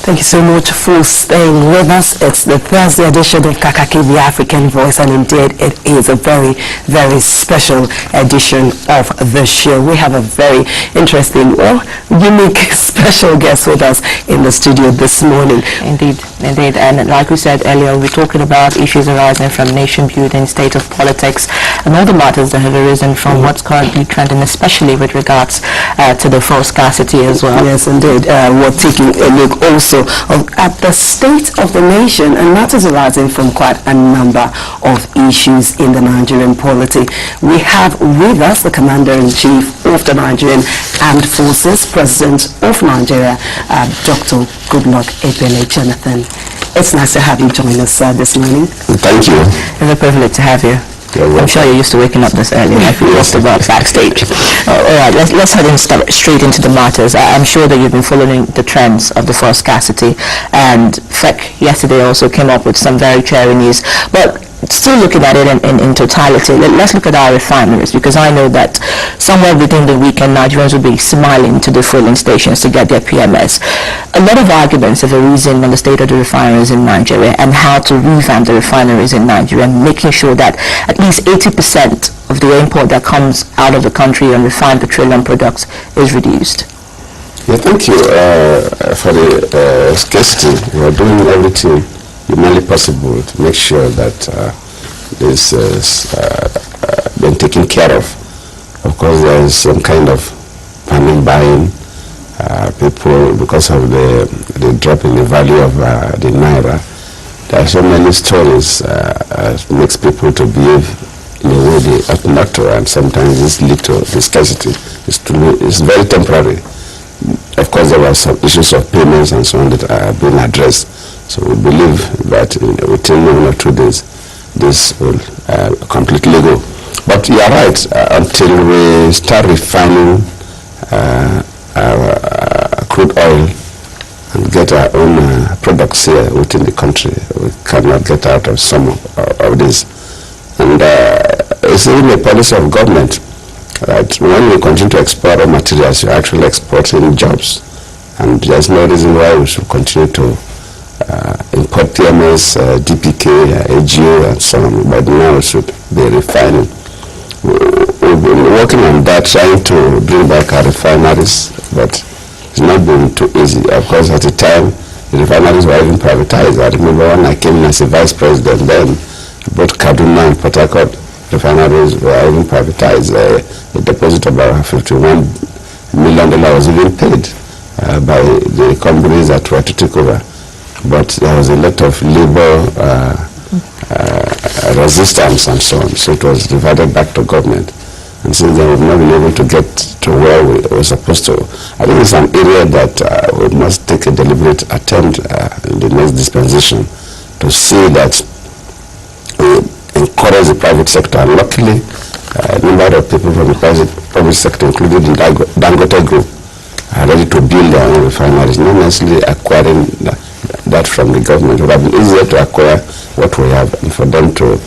Thank you so much for staying with us. It's the Thursday edition of Kakaaki, the African Voice, and indeed it is a very, very special edition of the show. We have a very interesting, unique, special guest with us in the studio this morning. Indeed. And like we said earlier, we're talking about issues arising from nation building, state of politics, and all the matters that have arisen from what's currently trending, especially with regards to the fuel scarcity as well. Yes, indeed. We're taking a look also at the state of the nation and matters arising from quite a number of issues in the Nigerian polity. We have with us the Commander-in-Chief of the Nigerian Armed Forces, President of Nigeria, Dr. Goodluck Ebele Jonathan. It's nice to have you join us this morning. Thank you. It's a privilege to have you. I'm sure you're used to waking up this early, like we talked about backstage. All right, let's head straight into the matters. I'm sure that you've been following the trends of the fuel scarcity, and FEC yesterday also came up with some very cheery news. But still looking at it in totality, let's look at our refineries, because I know that somewhere within the weekend Nigerians will be smiling to the filling stations to get their PMS. A lot of arguments have arisen on the state of the refineries in Nigeria and how to revamp the refineries in Nigeria, making sure that at least 80% of the import that comes out of the country on refined petroleum products is reduced. Yeah, thank you for the scarcity. We are doing everything humanly possible to make sure that this is been taken care of. Of course, there is some kind of panic buying. People, because of the drop in the value of the naira, there are so many stories makes people to behave in a way they ought not to, and sometimes this leads to the scarcity. It's very temporary. Of course, there were some issues of payments and so on that are being addressed. So we believe that within 1 or 2 days, this will completely go. But you are right, until we start refining our crude oil and get our own products here within the country, we cannot get out of some of this. And it's even a policy of government that when we continue to export raw materials, you're actually exporting jobs. And there's no reason why we should continue to import PMS, DPK, AGO, and so on, but now we should be refining. We've been working on that, trying to bring back our refineries, but it's not been too easy. Of course, at the time, the refineries were even privatized. I remember when I came in as a vice president, then both Kaduna and Port Harcourt refineries were even privatized. A deposit of about $51 million was even paid by the companies that were to take over. But there was a lot of labor resistance and so on, so it was divided back to government. And since then we've not been able to get to where we were supposed to. I think it's an area that we must take a deliberate attempt in the next dispensation to see that we encourage the private sector. And luckily, a number of people from the private sector, including the Dangote Group, are ready to build their own refineries, not necessarily acquiring that from the government. It would have been easier to acquire what we have and for them to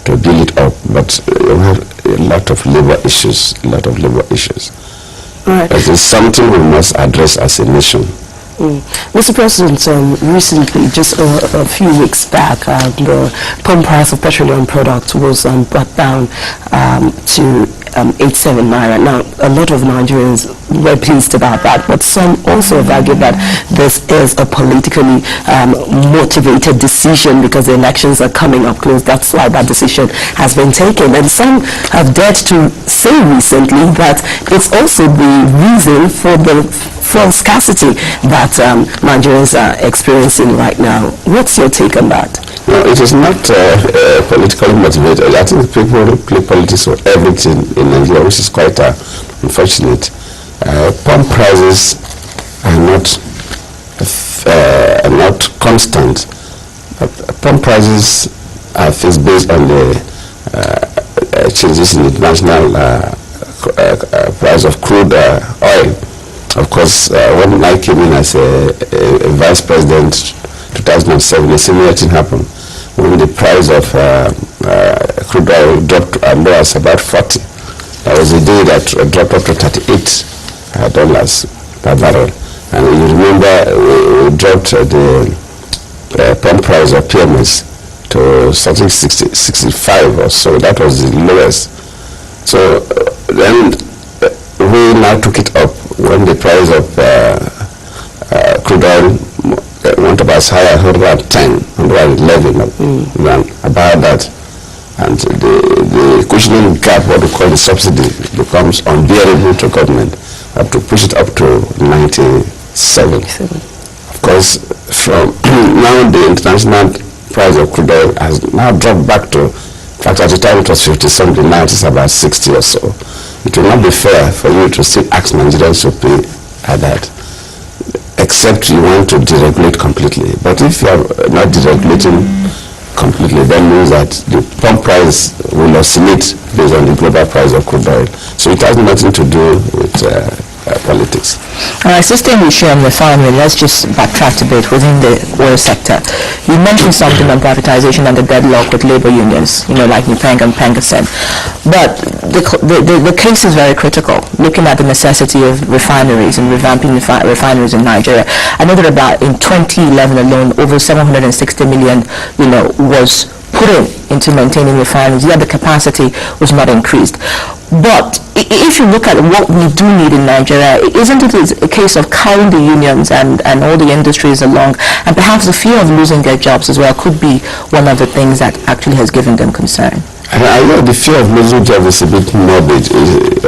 build it up. But we have a lot of labor issues, Right. It is something we must address as a nation. Mr. President, recently, just a few weeks back, the pump price of petroleum products was brought down to 87 naira. Now, a lot of Nigerians were pleased about that, but some also have argued that this is a politically motivated decision because the elections are coming up close. That's why that decision has been taken. And some have dared to say recently that it's also the reason for the fuel scarcity that Nigerians are experiencing right now. What's your take on that? No, it is not politically motivated. I think people play politics for everything in Nigeria, which is quite unfortunate. Pump prices are not constant. Pump prices are fixed based on the changes in the international price of crude oil. Of course, when I came in as a vice president 2007, a similar thing happened. When the price of crude oil dropped as low as about 40, there was a day that dropped up to $38 per barrel. And you remember we dropped the pump price of PMS to something 65 or so. That was the lowest. So then we now took it up when the price of crude oil went up as high as 110, 111, about that. And the cushioning gap, what we call the subsidy, becomes unbearable to government. We have to push it up to 97. Of course, from now the international price of crude oil has now dropped back to, in fact, at the time it was 50 something, now it is about 60 or so. It will not be fair for you to still ask Nigerians to pay at that, except you want to deregulate completely. But if you are not deregulating completely, that means that the pump price will oscillate based on the global price of crude oil. So it has nothing to do with politics. All right, so staying with you on refinery, let's just backtrack a bit within the oil sector. You mentioned something on privatization and the deadlock with labor unions, like Nupeng and Pengasen. But the case is very critical, looking at the necessity of refineries and revamping refineries in Nigeria. I know that in 2011 alone, over 760 million, was put into maintaining refineries, yet the capacity was not increased. But if you look at what we do need in Nigeria, isn't it a case of carrying the unions and all the industries along, and perhaps the fear of losing their jobs as well could be one of the things that actually has given them concern? I know the fear of losing jobs is a bit morbid,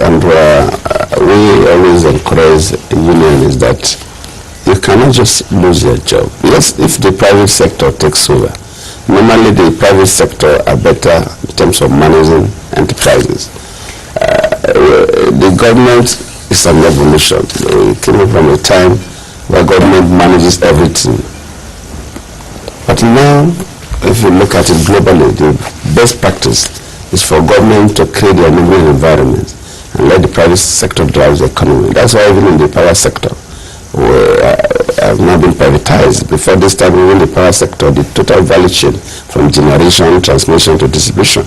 and we always encourage the union is that you cannot just lose your job. Yes, if the private sector takes over. Normally the private sector are better in terms of managing enterprises. The government is an evolution. We came from a time where government manages everything. But now, if you look at it globally, the best practice is for government to create the enabling environment and let the private sector drive the economy. That's why even in the power sector, have now been privatized. Before this time, even the power sector, the total value chain from generation, transmission to distribution,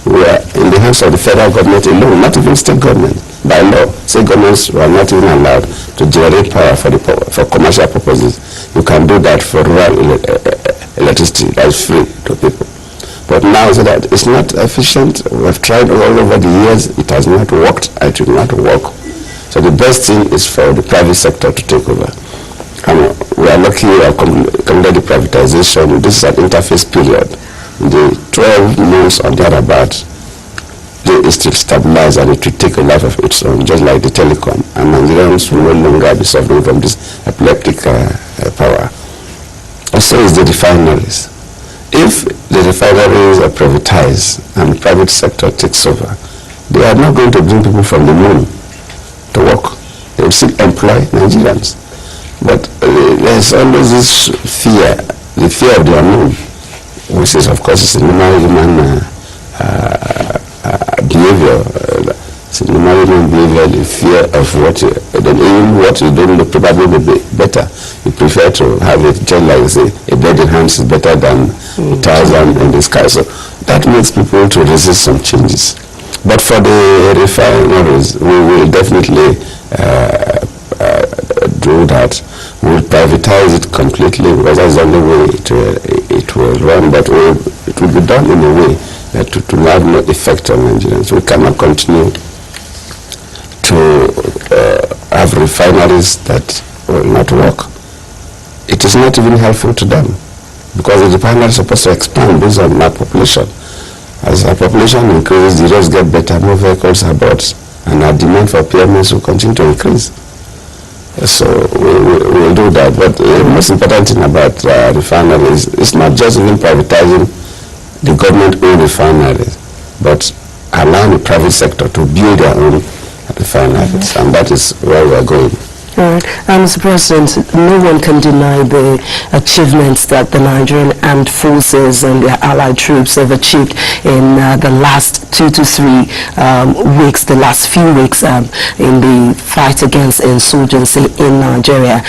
were in the hands of the federal government alone, not even state government. By law, state governments were not even allowed to generate power for commercial purposes. You can do that for rural electricity, that's free to people. But now so that it's not efficient. We have tried all over the years, it has not worked, it will not work. So the best thing is for the private sector to take over. And we are lucky we have completed the privatization. This is an interface period. In the 12 months or thereabout, it still stabilize and it will take a life of its own, just like the telecom. And Nigerians will no longer be suffering from this epileptic power. Also is the refineries. If the refineries are privatized and the private sector takes over, they are not going to bring people from the moon to work. They will still employ Nigerians. But there's always this fear, the fear of the unknown, which is, of course, it's a normal human behavior. It's a normal human behavior, the fear of what you don't know probably will be better. You prefer to have it just like, say, a bird in hands is better than 1,000 in the sky. So that makes people to resist some changes. But for the refineries, we will definitely do that. We'll privatize it completely because that's the only way it will run, but it will be done in a way that it will have no effect on Nigerians. We cannot continue to have refineries that will not work. It is not even helpful to them because the refinery is supposed to expand based on our population. As our population increases, the roads get better, more vehicles are bought, and our demand for PMS will continue to increase. So we will do that. But the most important thing about refineries is not just even privatizing the government-owned refineries, but allowing the private sector to build their own refineries, and that is where we are going. All right. Mr. President, no one can deny the achievements that the Nigerian armed forces and their allied troops have achieved in the last 2 to 3 weeks, the last few weeks in the fight against insurgency in Nigeria.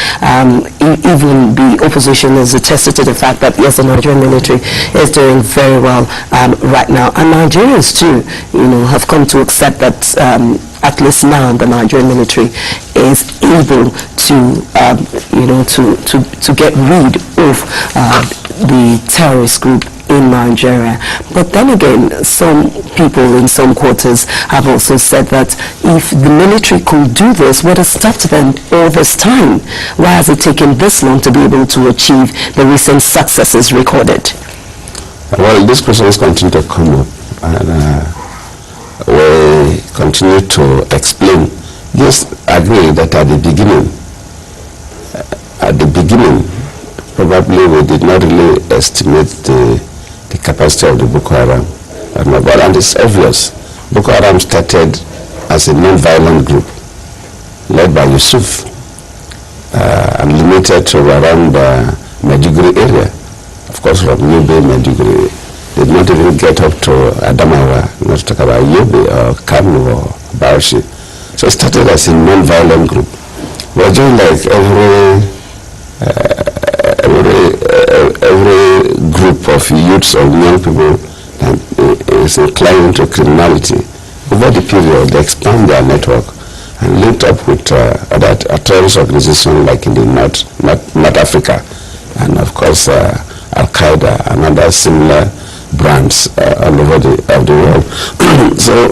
Even the opposition is attested to the fact that, yes, the Nigerian military is doing very well right now. And Nigerians, too, have come to accept that at least now the Nigerian military is able to, to get rid of the terrorist group in Nigeria. But then again, some people in some quarters have also said that if the military could do this, what has stopped them all this time? Why has it taken this long to be able to achieve the recent successes recorded? Well, these questions continue to come up, and we continue to explain. Just agree that at the beginning, probably we did not really estimate the capacity of the Boko Haram. And it's obvious. Boko Haram started as a non-violent group led by Yusuf and limited to around the Maiduguri area. Of course, from Yobe, Maiduguri, did not even get up to Adamawa, not to talk about Yobe or Kano or Bauchi. So it started as a non-violent group. We're just like every group of youths or young people that is inclined to criminality. Over the period, they expand their network and linked up with other terrorist organizations like in the North Africa, and of course Al-Qaeda and other similar brands all over the world. So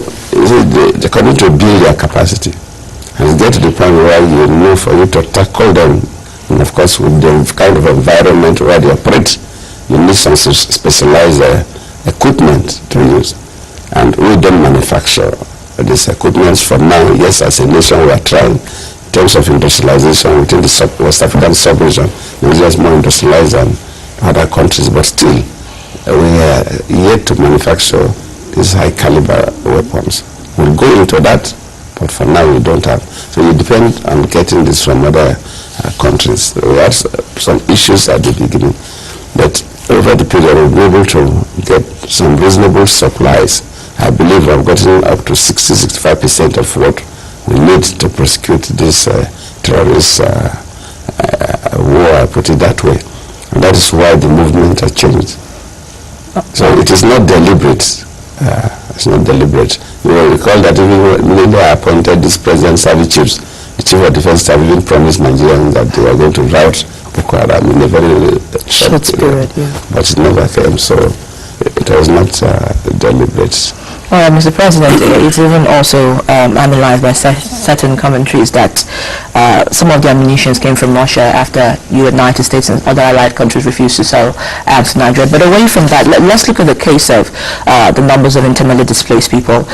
they continue to build their capacity, and it's get to the point where you know for you to tackle them, and of course with the kind of environment where they operate, you need some specialized equipment to use, and we don't manufacture these equipments for now. Yes, as a nation we are trying in terms of industrialization within the West African sub-region. Nigeria is more industrialized than other countries, but still we are yet to manufacture these high caliber weapons. We'll go into that, but for now we don't have. So we depend on getting this from other countries. We had some issues at the beginning, but over the period we'll be able to get some reasonable supplies. I believe we've gotten up to 60-65% of what we need to prosecute this terrorist war, I put it that way. And that is why the movement has changed. So it is not deliberate. It's not deliberate. You will recall that even when they appointed this President Service Chiefs, the Chief of Defense Staff even promised Nigerians that they were going to rout Boko Haram in a very short period. But it never came, so it was not deliberate. Well, Mr. President, it's even also analyzed by certain commentaries that some of the ammunition came from Russia after the United States and other allied countries refused to sell arms to Nigeria. But away from that, let's look at the case of the numbers of internally displaced people.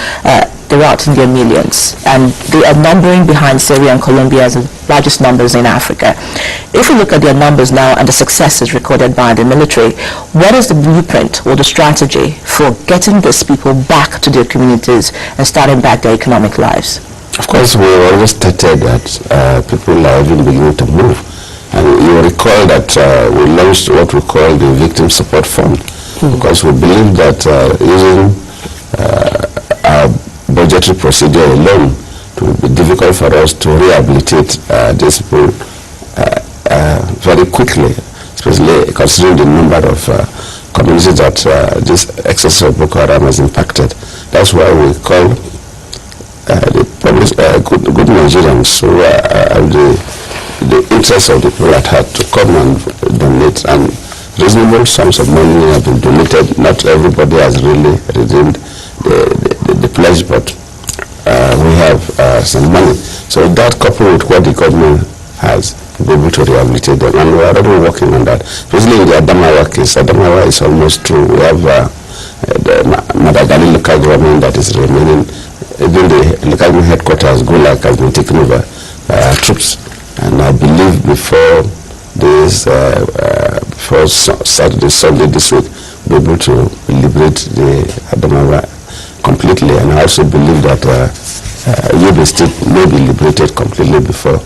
They're out in their millions, and they are numbering behind Syria and Colombia as the largest numbers in Africa. If we look at their numbers now and the successes recorded by the military, what is the blueprint or the strategy for getting these people back to their communities and starting back their economic lives? Of course, we always stated that people are even beginning to move. And you recall that we launched what we call the Victim Support Fund, because we believe that using our budgetary procedure alone, it will be difficult for us to rehabilitate these people very quickly, especially considering the number of communities that this excess of Boko Haram has impacted. That's why we call the good Nigerians who have the interests of the people at heart to come and donate, and reasonable sums of money have been donated. Not everybody has really redeemed the pledge, but we have some money. So that coupled with what the government has, we'll be able to rehabilitate them, and we're already working on that. Especially in the Adamawa case. Adamawa is almost true. We have the Madagali local government that is remaining. Even the local government headquarters, Gulag, has been taken over by our troops. And I believe before this, before Saturday, Sunday this week, we'll be able to liberate the Adamawa completely. And I also believe that Yobe State may be liberated completely before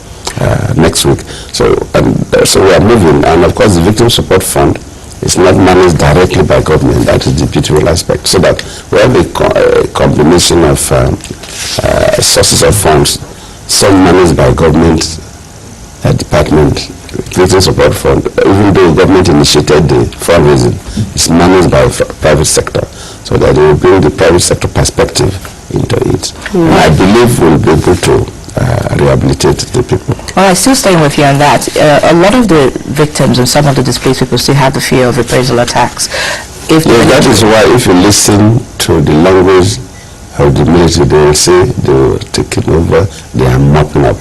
next week. So we are moving. And of course, the Victim Support Fund is not managed directly by government. That is the beautiful aspect. So that we have a combination of sources of funds, some managed by government department. Victim Support Fund, even though government initiated the fundraising, is managed by private sector, so that it will bring the private sector perspective into it. And I believe we'll be able to rehabilitate the people. All right, still staying with you on that, a lot of the victims and some of the displaced people still have the fear of reprisal attacks. That is why if you listen to the language of the military, they will say they were taking over, they are mopping up.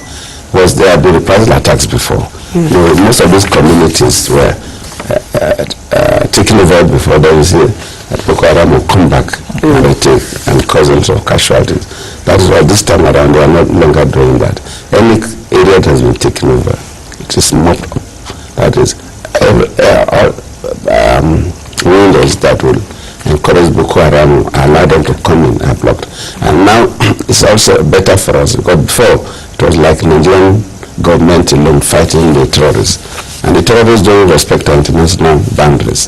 Was there been reprisal attacks before? Most of these communities were taken over before. They will say that Boko Haram will come back and retake and cause a lot of casualties. That is why this time around they are no longer doing that. Any area that has been taken over, it is mopped up. That is windows that will encourage Boko Haram, allow them to come in, are blocked. And now it's also better for us because before it was like Nigerian government alone fighting the terrorists. And the terrorists don't respect our international boundaries.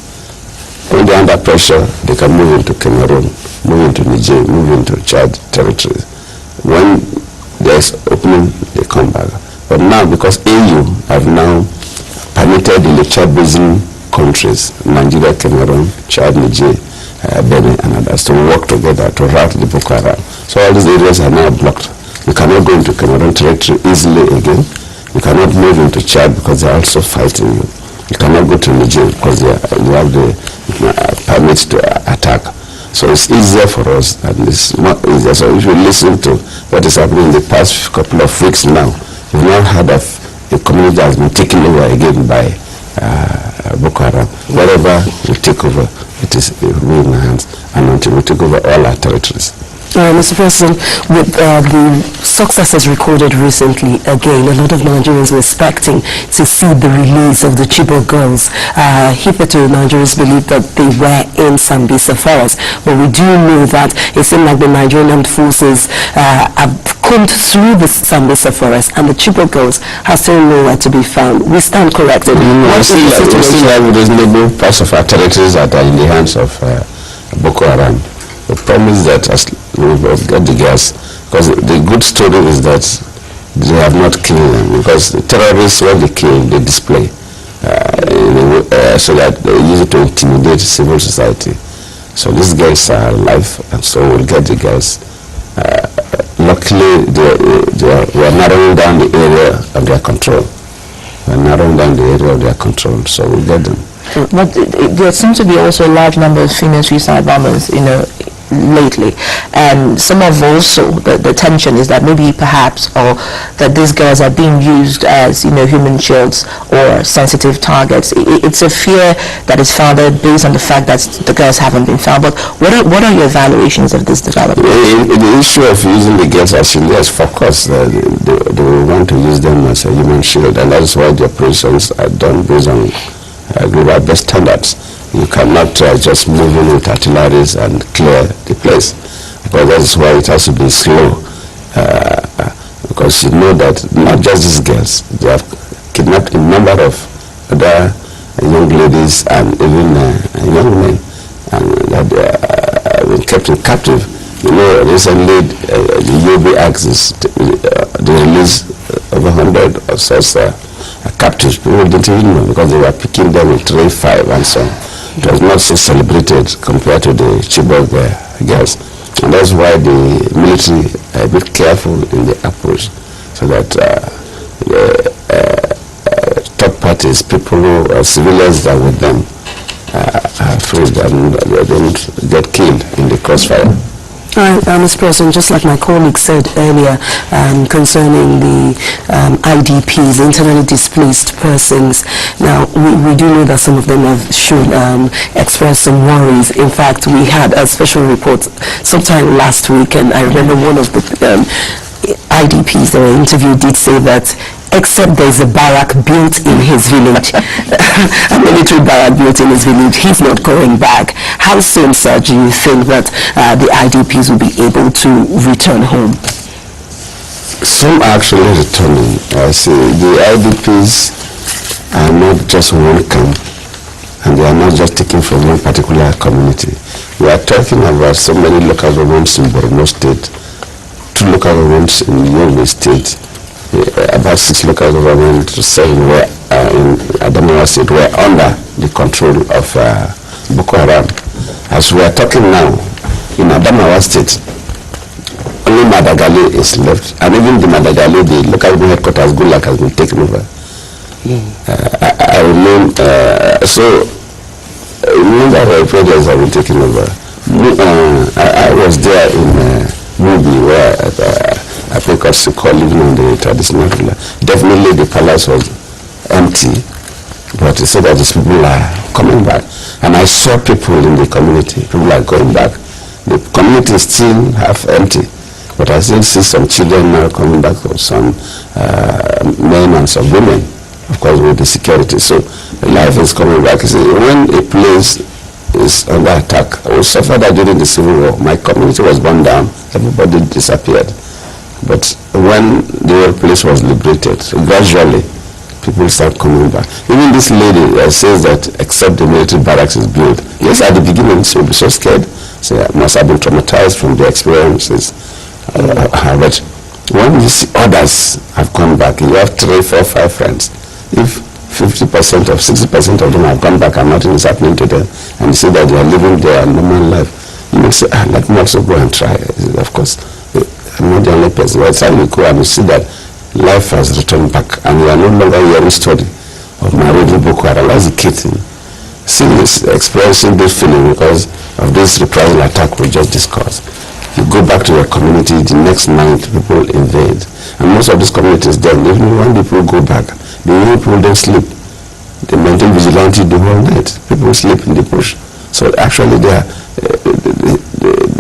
When they're under pressure, they can move into Cameroon, move into Niger, move into Chad territories. When there's opening, they come back. But now, because AU have now permitted the Chad Basin countries, Nigeria, Cameroon, Chad, Niger, Benin, and others, to work together to rout the Boko Haram. So all these areas are now blocked. You cannot go into Cameroon territory easily again. You cannot move into Chad because they are also fighting you. You cannot go to Niger because you have the permits to attack. So it's easier for us and it's not easier. So if you listen to what is happening in the past couple of weeks now, we've now heard of a community that has been taken over again by Boko Haram. Wherever we take over, it is in our hands, and until we take over all our territories. Mr. President, with the successes recorded recently, again, a lot of Nigerians were expecting to see the release of the Chibok girls. Hitherto, Nigerians believed that they were in Sambisa Forest, but we do know that it seemed like the Nigerian armed forces have combed through the Sambisa Forest, and the Chibok girls are still nowhere to be found. We stand corrected. We still have reasonable parts of our territories that are in the hands of Boko Haram. We promise that as we will get the gas, because the good story is that they have not killed them, because the terrorists, when they kill, they display, so that they use it to intimidate civil society. So these guys are alive, and so we'll get the gas. Luckily, we are narrowing down the area of their control. We are narrowing down the area of their control, so we'll get them. But there seems to be also a large number of female suicide bombers, lately, and some of also the tension is that maybe perhaps or that these girls are being used as human shields or sensitive targets. It's a fear that is founded based on the fact that the girls haven't been found. But what are your evaluations of this development? The issue of using the girls as shields, of course, they want to use them as a human shield, and that's why the operations are done based on global best standards. You cannot just move in with artilleries and clear the place, because that's why it has to be slow. Because you know that not just these girls, they have kidnapped a number of other young ladies and even young men, and that have been kept in captive. Recently the UB axis, they released over 100 of such captives. People didn't even know because they were picking them in 3, 5 and so on. It was not so celebrated compared to the Chibok girls. And that's why the military are a bit careful in the approach, so that third parties, people who are civilians that are with them, are freed and they don't get killed in the crossfire. Mr. President, just like my colleague said earlier concerning the IDPs, internally displaced persons, now we do know that some of them have shown expressed some worries. In fact, we had a special report sometime last week, and I remember one of the IDPs that were interviewed did say that except there's a barrack built in his village, a military barrack built in his village, he's not going back. How soon, sir, do you think that the IDPs will be able to return home? Some are actually returning. I see the IDPs are not just one camp, and they are not just taken from one particular community. We are talking about so many local governments in Borno State, 2 local governments in Yobe State, about 6 local governments, 7 were in Adamawa State, were under the control of Boko Haram. As we are talking now, in Adamawa State, Madagali is left, and even the Madagali, the local government headquarters, good luck, has been taken over. I remain, so a number of projects have been taken over. I was there in Mubi, where I think also living on the traditional villa. Definitely the palace was empty, but he said that these people are coming back. And I saw people in the community, people are going back. The community is still half empty, but I still see some children now coming back, or some men and some women, of course, with the security. So life is coming back. You see, when a place is under attack, I was suffered that during the Civil War. My community was burned down, everybody disappeared. But when the whole place was liberated, gradually people start coming back. Even this lady says that except the military barracks is built. Yes, at the beginning she would be so scared. So I must have been traumatized from the experiences. But when you see others have gone back, you have 3, 4, 5 friends. If 50% or 60% of them have gone back and nothing is happening to them, and you see that they are living their normal life, you may say, let me also go and try. Of course, I'm not the only person. By the time you go and you see that life has returned back, and you are no longer hearing story of Marodi Boko Haram, as a kid, still is experiencing this feeling because of this reprisal attack we just discussed. You go back to your community, the next night people invade. And most of these communities then, even when people go back, the young people don't sleep. They maintain vigilante the whole night. People sleep in the bush. So actually the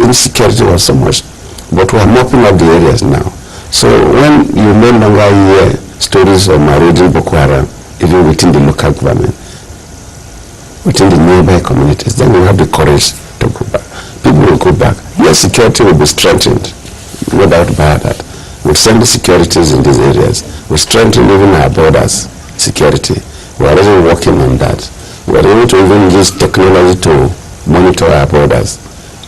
insecurity was so much. But we are mopping up the areas now. So when you no longer hear stories of Marodi Boko Haram, even within the local government, within the nearby communities, then you have the courage to go back. People will go back. Your security will be strengthened, no doubt about that. We'll send the securities in these areas. We'll strengthen even our borders security. We're already working on that. We're able to even use technology to monitor our borders,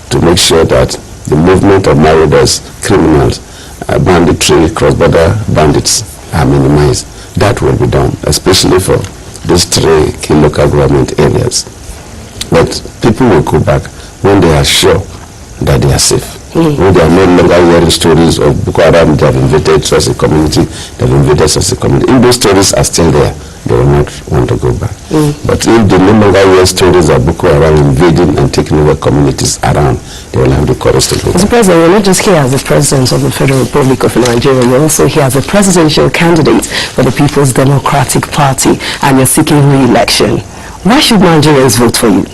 to make sure that the movement of marauders, criminals, banditry, cross-border bandits are minimized. That will be done, especially for these 3 key local government areas. But people will go back when they are sure that they are safe. When they are no longer hearing stories of Boko Haram, they have invaded such a community, they have invaded such a community. If those stories are still there, they will not want to go back. But if they no longer hear stories of Boko Haram invading and taking over communities around, they will have the courage to go back. Mr. President, you're not just here as the President of the Federal Republic of Nigeria, you're also here as a presidential candidate for the People's Democratic Party, and you're seeking re-election. Why should Nigerians vote for you?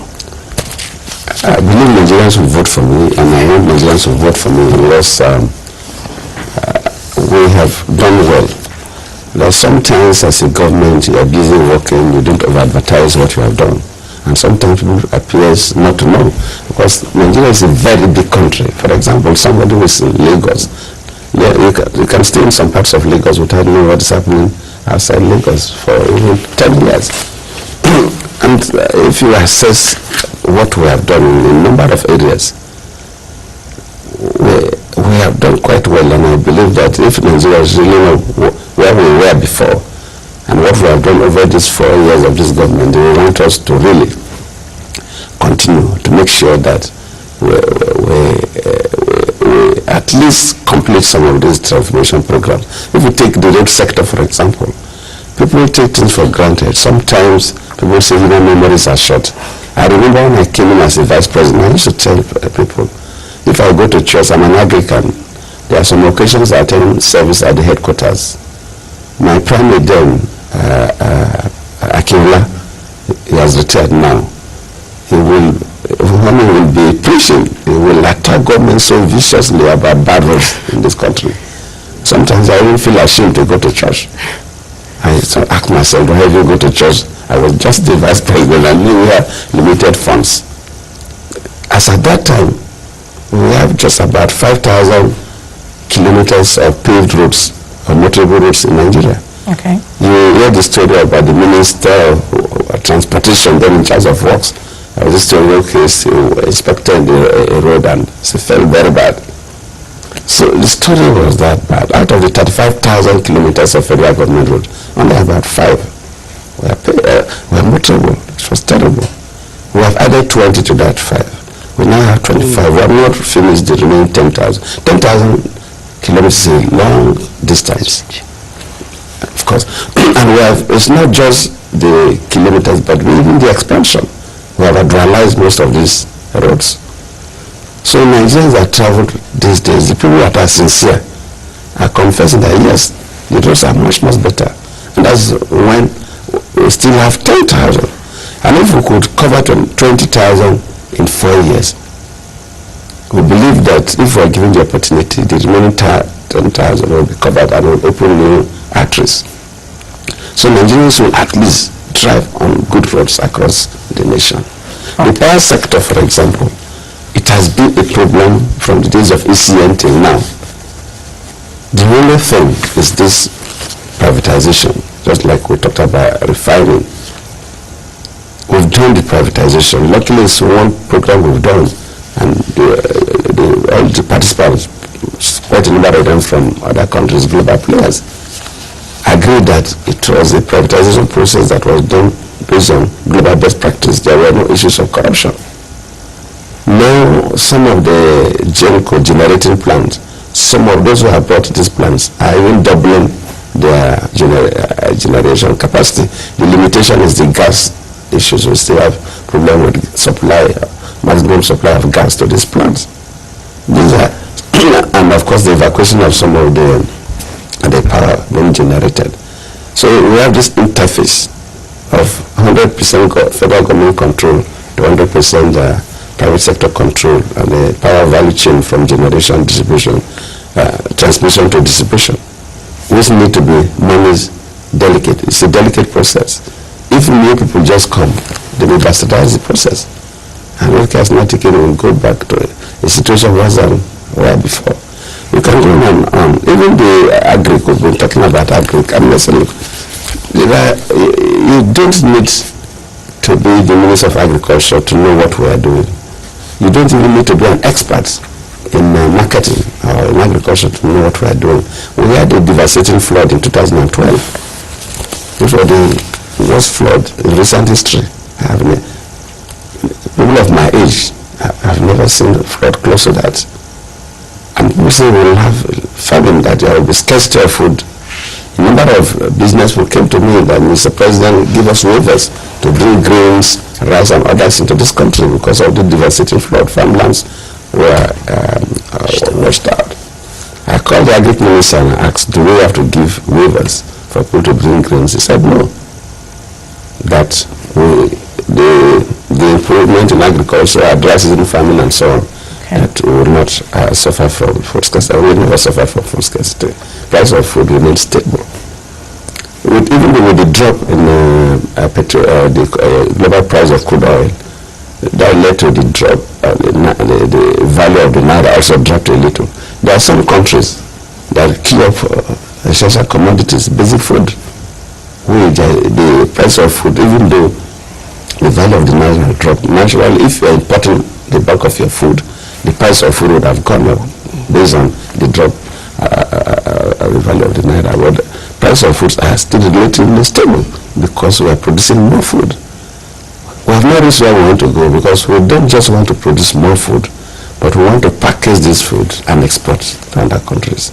I believe Nigerians will vote for me, and I want Nigerians to vote for me because we have done well. That sometimes as a government you are busy working, you don't over-advertise what you have done. And sometimes people appears not to know, because Nigeria is a very big country. For example, somebody who is in Lagos, you can stay in some parts of Lagos without knowing what is happening outside Lagos for even 10 years. And if you assess what we have done in a number of areas, we have done quite well, and I believe that if Nigerians really know where we were before and what we have done over these 4 years of this government, they will want us to really continue to make sure that we at least complete some of these transformation programs. If we take the road sector, for example, people take things for granted. Sometimes people say, memories are short. I remember when I came in as a vice president, I used to tell people, if I go to church, I'm an Anglican. There are some occasions I attend service at the headquarters. My primate then, Akinla, he has retired now. When he will be preaching, he will attack government so viciously about bad roads in this country. Sometimes I even feel ashamed to go to church. I ask myself, why do you go to church? I was just the vice president and we had limited funds. As at that time, we have just about 5,000 kilometers of paved roads, or motorable roads in Nigeria. Okay. You hear the story about the Minister of Transportation then in charge of works. I was just telling you, okay, he inspected a road and it felt very bad. So the story was that bad. Out of the 35,000 kilometers of federal government road, only about 5 were motorable. It was terrible. We have added 20 to that 5. We now have 25. We have not finished the remaining 10,000. 10,000 kilometers is a long distance, of course. And it's not just the kilometers, but even the expansion. We have adrenalized most of these roads. So Nigerians that travel these days, the people that are sincere, are confessing that yes, the roads are much, much better. And that's when we still have 10,000. And if we could cover 20,000 in 4 years, we believe that if we are given the opportunity, the remaining 10,000 will be covered and will open new arteries. So Nigerians will at least drive on good roads across the nation. The power sector, for example, it has been a problem from the days of ECN till now. The only thing is this privatization, just like we talked about refining. We've done the privatization. Luckily, it's one program we've done, and all the participants, quite a number of them from other countries, global players, agreed that it was a privatization process that was done based on global best practice. There were no issues of corruption. Now, some of the GENCO generating plants, some of those who have bought these plants are even doubling their generation capacity. The limitation is the gas issues. We still have problem with supply, maximum supply of gas to these plants. These are, and of course the evacuation of some of the power being generated. So we have this interface of 100% federal government control to 100% private sector control, and the power value chain from generation, distribution, transmission to distribution, which need to be managed delicate. It's a delicate process. If new people just come, they will bastardize the process. And what has not taken will go back to a situation worse than where before. You can go on. Even the agric, we've been talking about agric. I'm listening. You don't need to be the Minister of Agriculture to know what we are doing. You don't even need to be an expert in marketing or in agriculture to know what we are doing. We had a devastating flood in 2012. It was the worst flood in recent history. People of my age have never seen a flood close to that. And people say we will have famine, that there will be scarcity of food. A number of businessmen came to me that, Mr. President, give us waivers to bring grains, rice and others into this country because of the devastating flood. Farmlands were washed out. I called the agric minister and asked, do we have to give waivers for people to bring grains? He said no. That the improvement in agriculture, dry season farming and so on, that we will not suffer from food scarcity. We will never suffer from food scarcity. Price of food remains stable. Even with the drop in the global price of crude oil, that led to the drop, the value of the naira also dropped a little. There are some countries that queue up essential commodities, basic food, where the price of food, even though the value of the naira dropped, naturally, if you are importing the bulk of your food, the price of food would have gone up based on the drop the value of the naira. But the price of foods are still relatively stable because we are producing more food. We have not reached where we want to go because we don't just want to produce more food, but we want to package this food and export to other countries.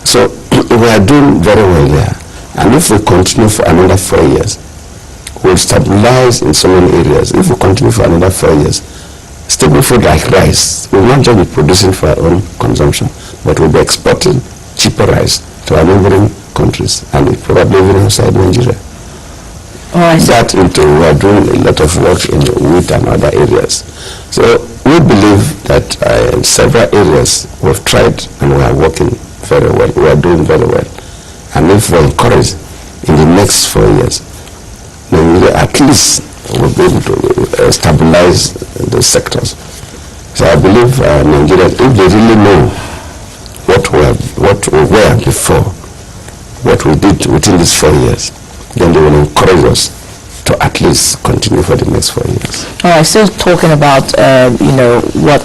So we are doing very well there. And if we continue for another 4 years, we'll stabilize in so many areas. If we continue for another 4 years, stable food like rice will not just be producing for our own consumption, but we'll be exporting cheaper rice to our neighboring countries and probably even outside Nigeria. That into we are doing a lot of work in the wheat and other areas. So we believe that in several areas we've tried and we are working very well. We are doing very well. And if we encourage in the next 4 years, then at least we'll be able to stabilize those sectors. So I believe Nigerians, if they really know what we were before, what we did within these 4 years, then they will encourage us to at least continue for the next 4 years. All right, still talking about, what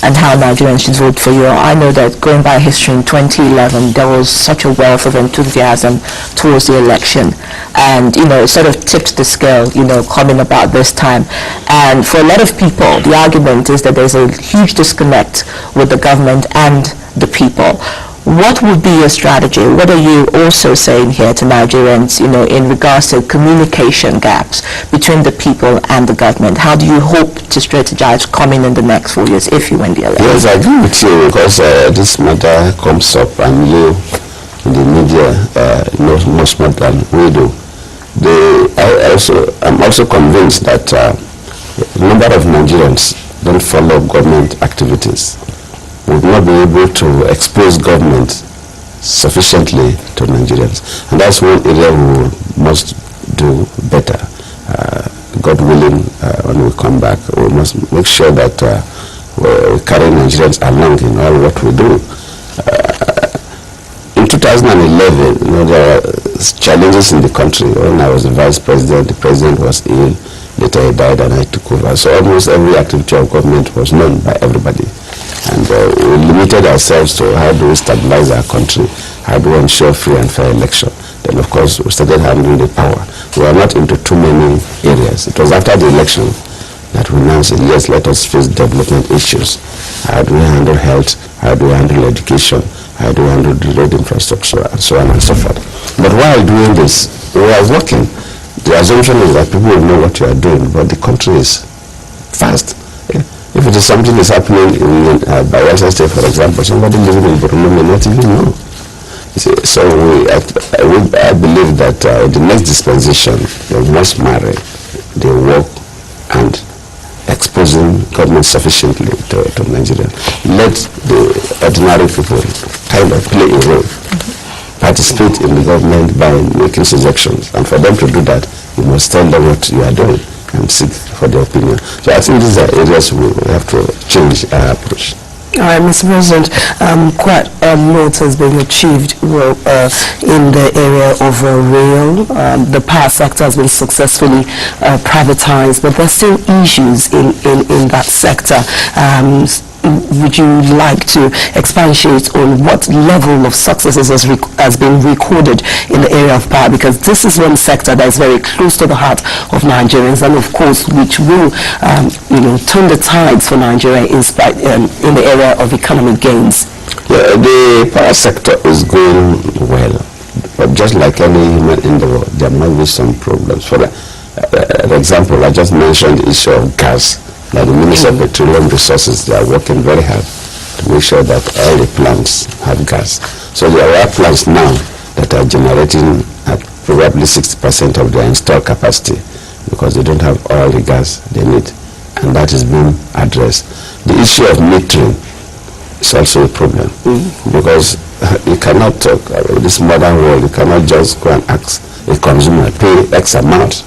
and how Nigerians should vote for you. I know that going by history in 2011, there was such a wealth of enthusiasm towards the election, and it sort of tipped the scale, coming about this time. And for a lot of people, the argument is that there's a huge disconnect with the government and the people. What would be your strategy? What are you also saying here to Nigerians, in regards to communication gaps between the people and the government? How do you hope to strategize coming in the next 4 years if you win the election? Yes, I agree with you, because this matter comes up, and you in the media know much more than we do. I'm also convinced that a number of Nigerians don't follow government activities. Would not be able to expose government sufficiently to Nigerians, and that's one area we must do better. God willing, when we come back, we must make sure that we carry Nigerians along in all what we do. In 2011, there were challenges in the country. When I was the vice president, the president was ill. Later he died, and I took over. So almost every activity of government was known by everybody. And we limited ourselves to how do we stabilize our country, how do we ensure free and fair election. Then of course we started handling the power. We were not into too many areas. It was after the election that we now said, yes, let us face development issues. How do we handle health? How do we handle education? How do we handle the road infrastructure, and so on and so forth. But while doing this, we are working. The assumption is that people will know what you are doing, but the country is fast. If it is something that's happening in Bayelsa State, for example, somebody living in Borno may not even know. So I believe that the next dispensation, they must marry the work and exposing government sufficiently to Nigeria. Let the ordinary people kind of play a role, participate in the government by making suggestions, and for them to do that, you must tell them what you are doing and seek for their opinion. So I think these are areas we have to change our approach. All right, Mr. President, quite a lot has been achieved in the area of rail. The power sector has been successfully privatized, but there's still issues in that sector. Would you like to expatiate on what level of successes has been recorded in the area of power? Because this is one sector that is very close to the heart of Nigerians, and of course, which will, turn the tides for Nigeria in the area of economic gains. Yeah, the power sector is going well, but just like any human in the world, there might be some problems. For example, I just mentioned the issue of gas. Now the Minister of Petroleum Resources, they are working very hard to make sure that all the plants have gas. So there are plants now that are generating at probably 60% of their installed capacity because they don't have all the gas they need, and that is being addressed. The issue of metering is also a problem because you cannot talk about this modern world. You cannot just go and ask a consumer, pay X amount.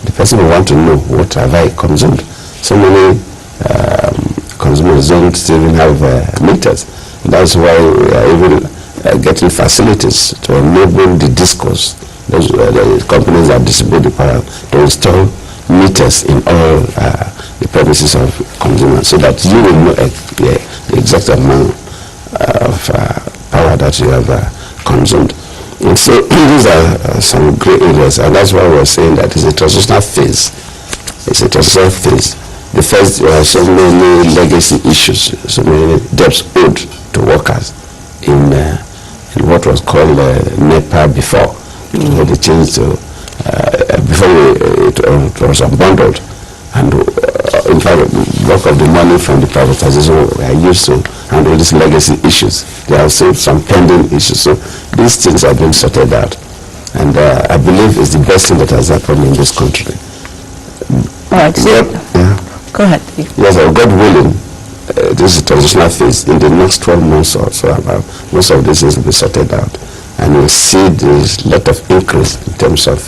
The person will want to know, what have I consumed? So many consumers don't even have meters. That's why we are even getting facilities to enable the discos, those the companies that distribute the power, to install meters in all the premises of consumers, so that you will know the exact amount of power that you have consumed. And so these are some great areas, and that's why we're saying that it's a transitional phase. It's a transitional phase. The first, there are so many legacy issues, so many debts owed to workers in what was called NEPA before. They changed to, before it was unbundled. And in fact, bulk of the money from the privatization were used to handle these legacy issues. There are still some pending issues. So these things are being sorted out. And I believe it's the best thing that has happened in this country. All right. So yeah. Go ahead. Yes, God willing, this is a transitional phase. In the next 12 months or so, most of this will be sorted out. And we'll see this lot of increase in terms of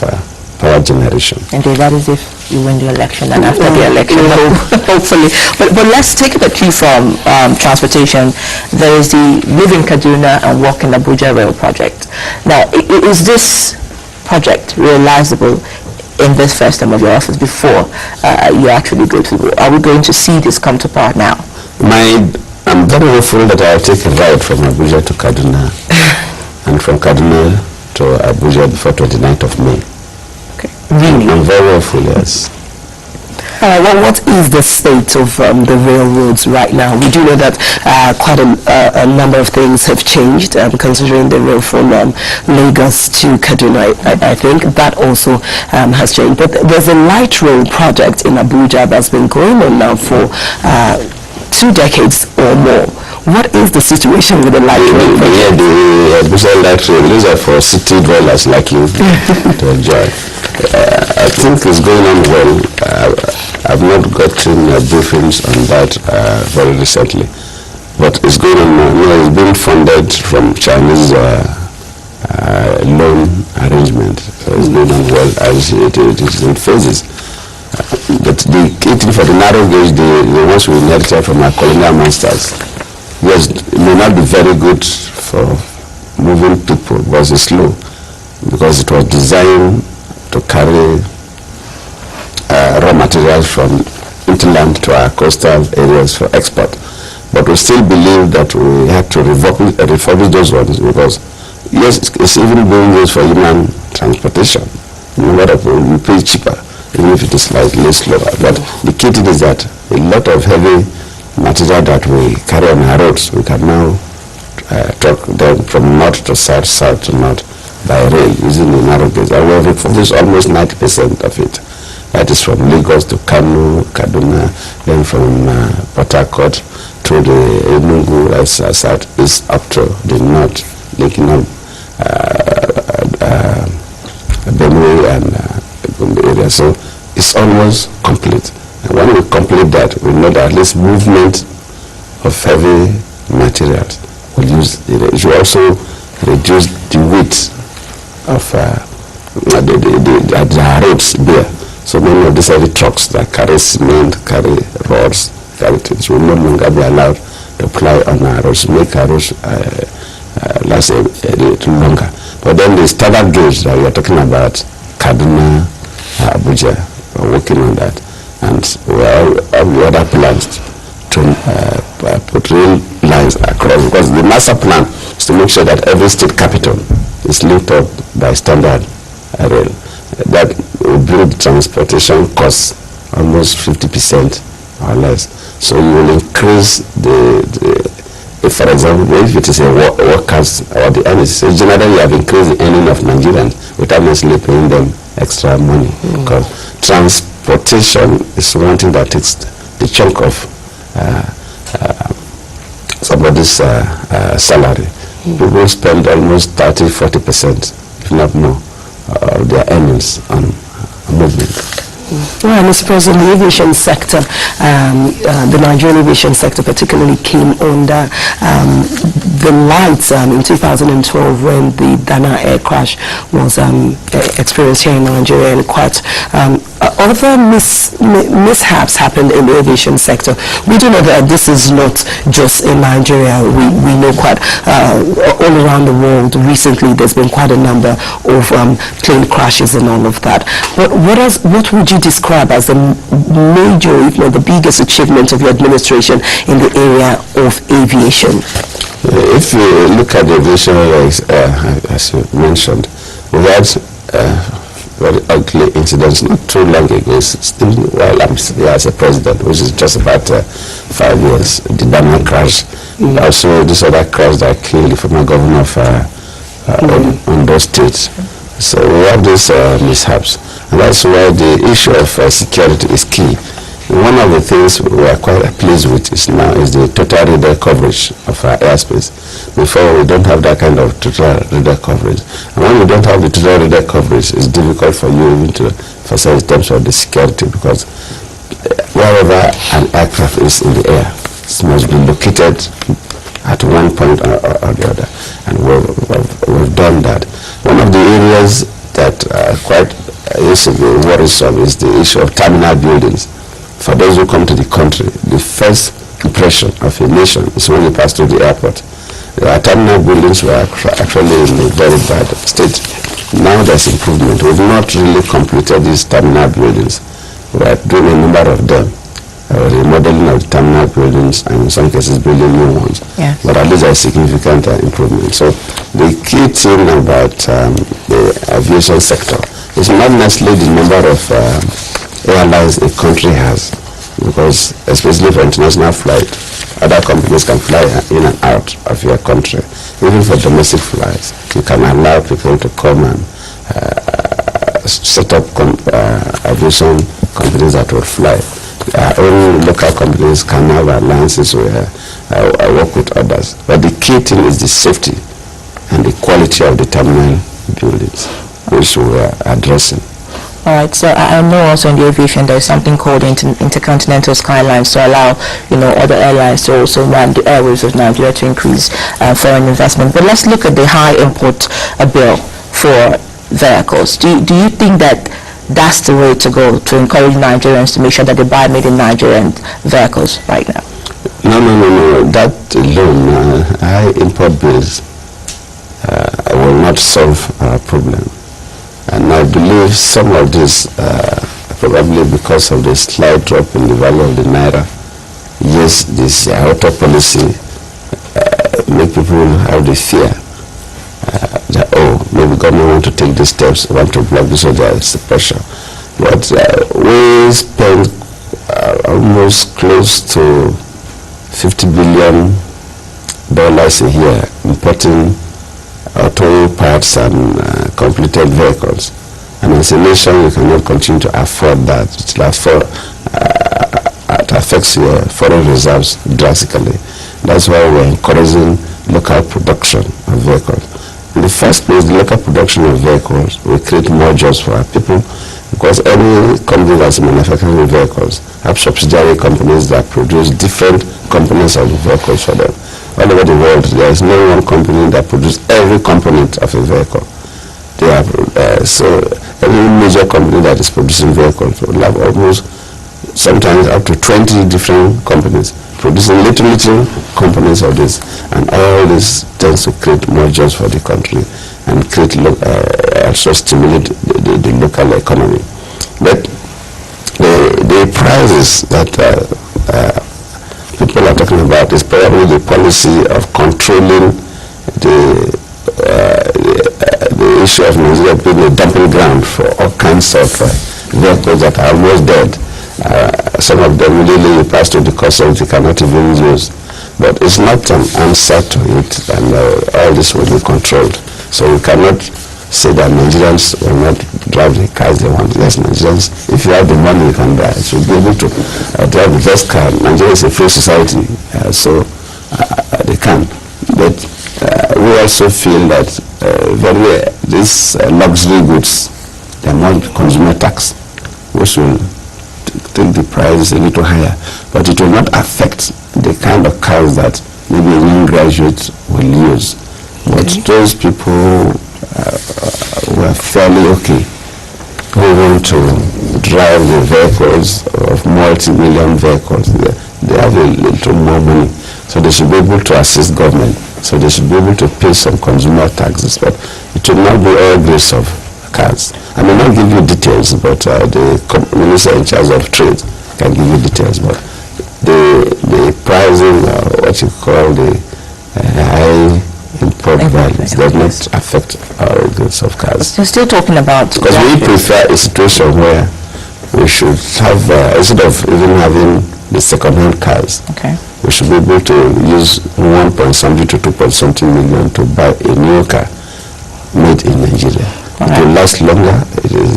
power generation. Indeed, that is if you win the election, and after the election, hopefully. But let's take a cue from transportation. There is the Live in Kaduna and Work in Abuja rail project. Now, is this project realizable in this first term of your office before you actually go to, are we going to see this come to power now? My I'm very hopeful that I'll take a ride from Abuja to Kaduna and from Kaduna to Abuja before 29th of May. Okay. Really? I'm very hopeful, yes. Well, what is the state of the railroads right now? We do know that quite a number of things have changed, considering the rail from Lagos to Kaduna. I think that also has changed. But there's a light rail project in Abuja that's been going on now for 2 decades or more. What is the situation with the light rail project? Yeah, the Abuja light rail, these are for city dwellers like you to enjoy. I think it's going on well. I've not gotten briefings on that very recently, but it's going on. It's being funded from Chinese loan arrangement, so it's going on well as it is in phases. But the key thing for the narrow gauge, the ones we inherited from our colonial masters, yes, it may not be very good for moving people, but it's slow because it was designed to carry raw materials from hinterland to our coastal areas for export. But we still believe that we have to refurbish those ones because, yes, it's even being used for human transportation. You pay cheaper, even if it is slightly slower. But the key thing is that a lot of heavy material that we carry on our roads, we can now truck them from north to south, south to north by rail using the narrow gauge. And we have refurbished almost 90% of it. That is from Lagos to Kano, Kaduna, then from Port Harcourt to the Enugu, southeast up to the north, linking up Benue and Gombe area. So it's almost complete. And when we complete that, we know that at least movement of heavy materials will use it should also reduce the weight of the roads there. So many of these heavy trucks that carry cement, carry rods, carry things will no longer be allowed to ply on our roads, make our roads last a little longer. But then the standard gauge that we are talking about, Kaduna, Abuja, we're working on that. And we have other plans to put rail lines across, because the master plan is to make sure that every state capital is linked up by standard rail. That will bring the transportation costs almost 50% or less. So you will increase if, for example, if it is a workers or the earnings, so generally you have increased the earning of Nigerians without necessarily paying them extra money. Because transportation is one thing that takes the chunk of somebody's salary. People spend almost 30-40%, if not more, of their earnings on movement. Well, Mr. President, the aviation sector, the Nigerian aviation sector particularly came under the lights in 2012 when the Dana air crash was experienced here in Nigeria, and quite other mishaps happened in the aviation sector. We do know that this is not just in Nigeria. We know quite all around the world recently there's been quite a number of plane crashes and all of that. But what would you describe as the major, if not the biggest achievement of your administration in the area of aviation? If you look at the aviation, as you mentioned, we had very ugly incidents not too long ago. Still, while I'm here as a president, which is just about 5 years, the Dana crash. Also, this other crash that killed the former governor of Ondo State. So we have these mishaps, and that's why the issue of security is key. One of the things we are quite pleased with is the total radar coverage of our airspace. Before, we don't have that kind of total radar coverage. And when we don't have the total radar coverage, it's difficult for you even to facilitate in terms of the security, because wherever an aircraft is in the air, it must be located at one point or the other. And we've done that. One of the areas that quite worrisome is the issue of terminal buildings. For those who come to the country, the first impression of a nation is when you pass through the airport. Our terminal buildings were actually in a very bad state. Now there's improvement. We've not really completed these terminal buildings. We are doing a number of them. remodeling of terminal buildings, and in some cases building new ones. Yes. But at least a significant improvement. So the key thing about the aviation sector is not necessarily the number of airlines a country has, because especially for international flight, other companies can fly in and out of your country. Even for domestic flights, you can allow people to come and set up aviation companies that will fly. Only local companies can have alliances where I work with others. But the key thing is the safety and the quality of the terminal buildings, which we are addressing. All right, so I know also in the aviation there is something called intercontinental skylines to allow, other airlines to also run the airways of Nigeria to increase foreign investment. But let's look at the high import bill for vehicles. Do you think that that's the way to go to encourage Nigerians to make sure that they buy made in Nigerian vehicles right now? No. That alone, high import bills will not solve our problem. And I believe some of this, probably because of the slight drop in the value of the naira, yes, this auto policy make people have the fear that, maybe government want to take these steps, want to block this, so there is the pressure. But we spend almost close to $50 billion a year importing auto parts and completed vehicles. And as a nation, we cannot continue to afford that. It affects your foreign reserves drastically. That's why we're encouraging local production of vehicles. In the first place, the local production of vehicles will create more jobs for our people, because any company that's manufacturing vehicles have subsidiary companies that produce different components of the vehicles for them. All over the world, there is no one company that produces every component of a vehicle. They have, so every major company that is producing vehicles will have almost sometimes up to 20 different companies producing little components of this, and all this tends to create more jobs for the country and create also stimulate the local economy. But the prices that people are talking about is probably the policy of controlling the issue of Nigeria being a dumping ground for all kinds of vehicles that are almost dead. Some of them really pass to the customs they cannot even use. But it's not an answer to it, and all this will be controlled. So we cannot say that Nigerians will not drive the cars they want. Yes, Nigerians, if you have the money, you can buy. So be able to drive the best car. Nigeria is a free society, so they can. But we also feel that these luxury goods, they are more consumer tax, which will take the price a little higher, but it will not affect the kind of cars that maybe a new graduate will use. But those people who are fairly okay, who want to drive the vehicles of multi-million vehicles, they have a little more money, so they should be able to assist government, so they should be able to pay some consumer taxes, but it will not be all grace of cars. I may not give you details, but the minister in charge of trade can give you details, but the pricing, what you call the high import values, does not affect our goods of cars. You're still talking about... Because we prefer a situation where we should have, instead of even having the second-hand cars, we should be able to use 1.something to 2.something million to buy a new car made in Nigeria. It will last longer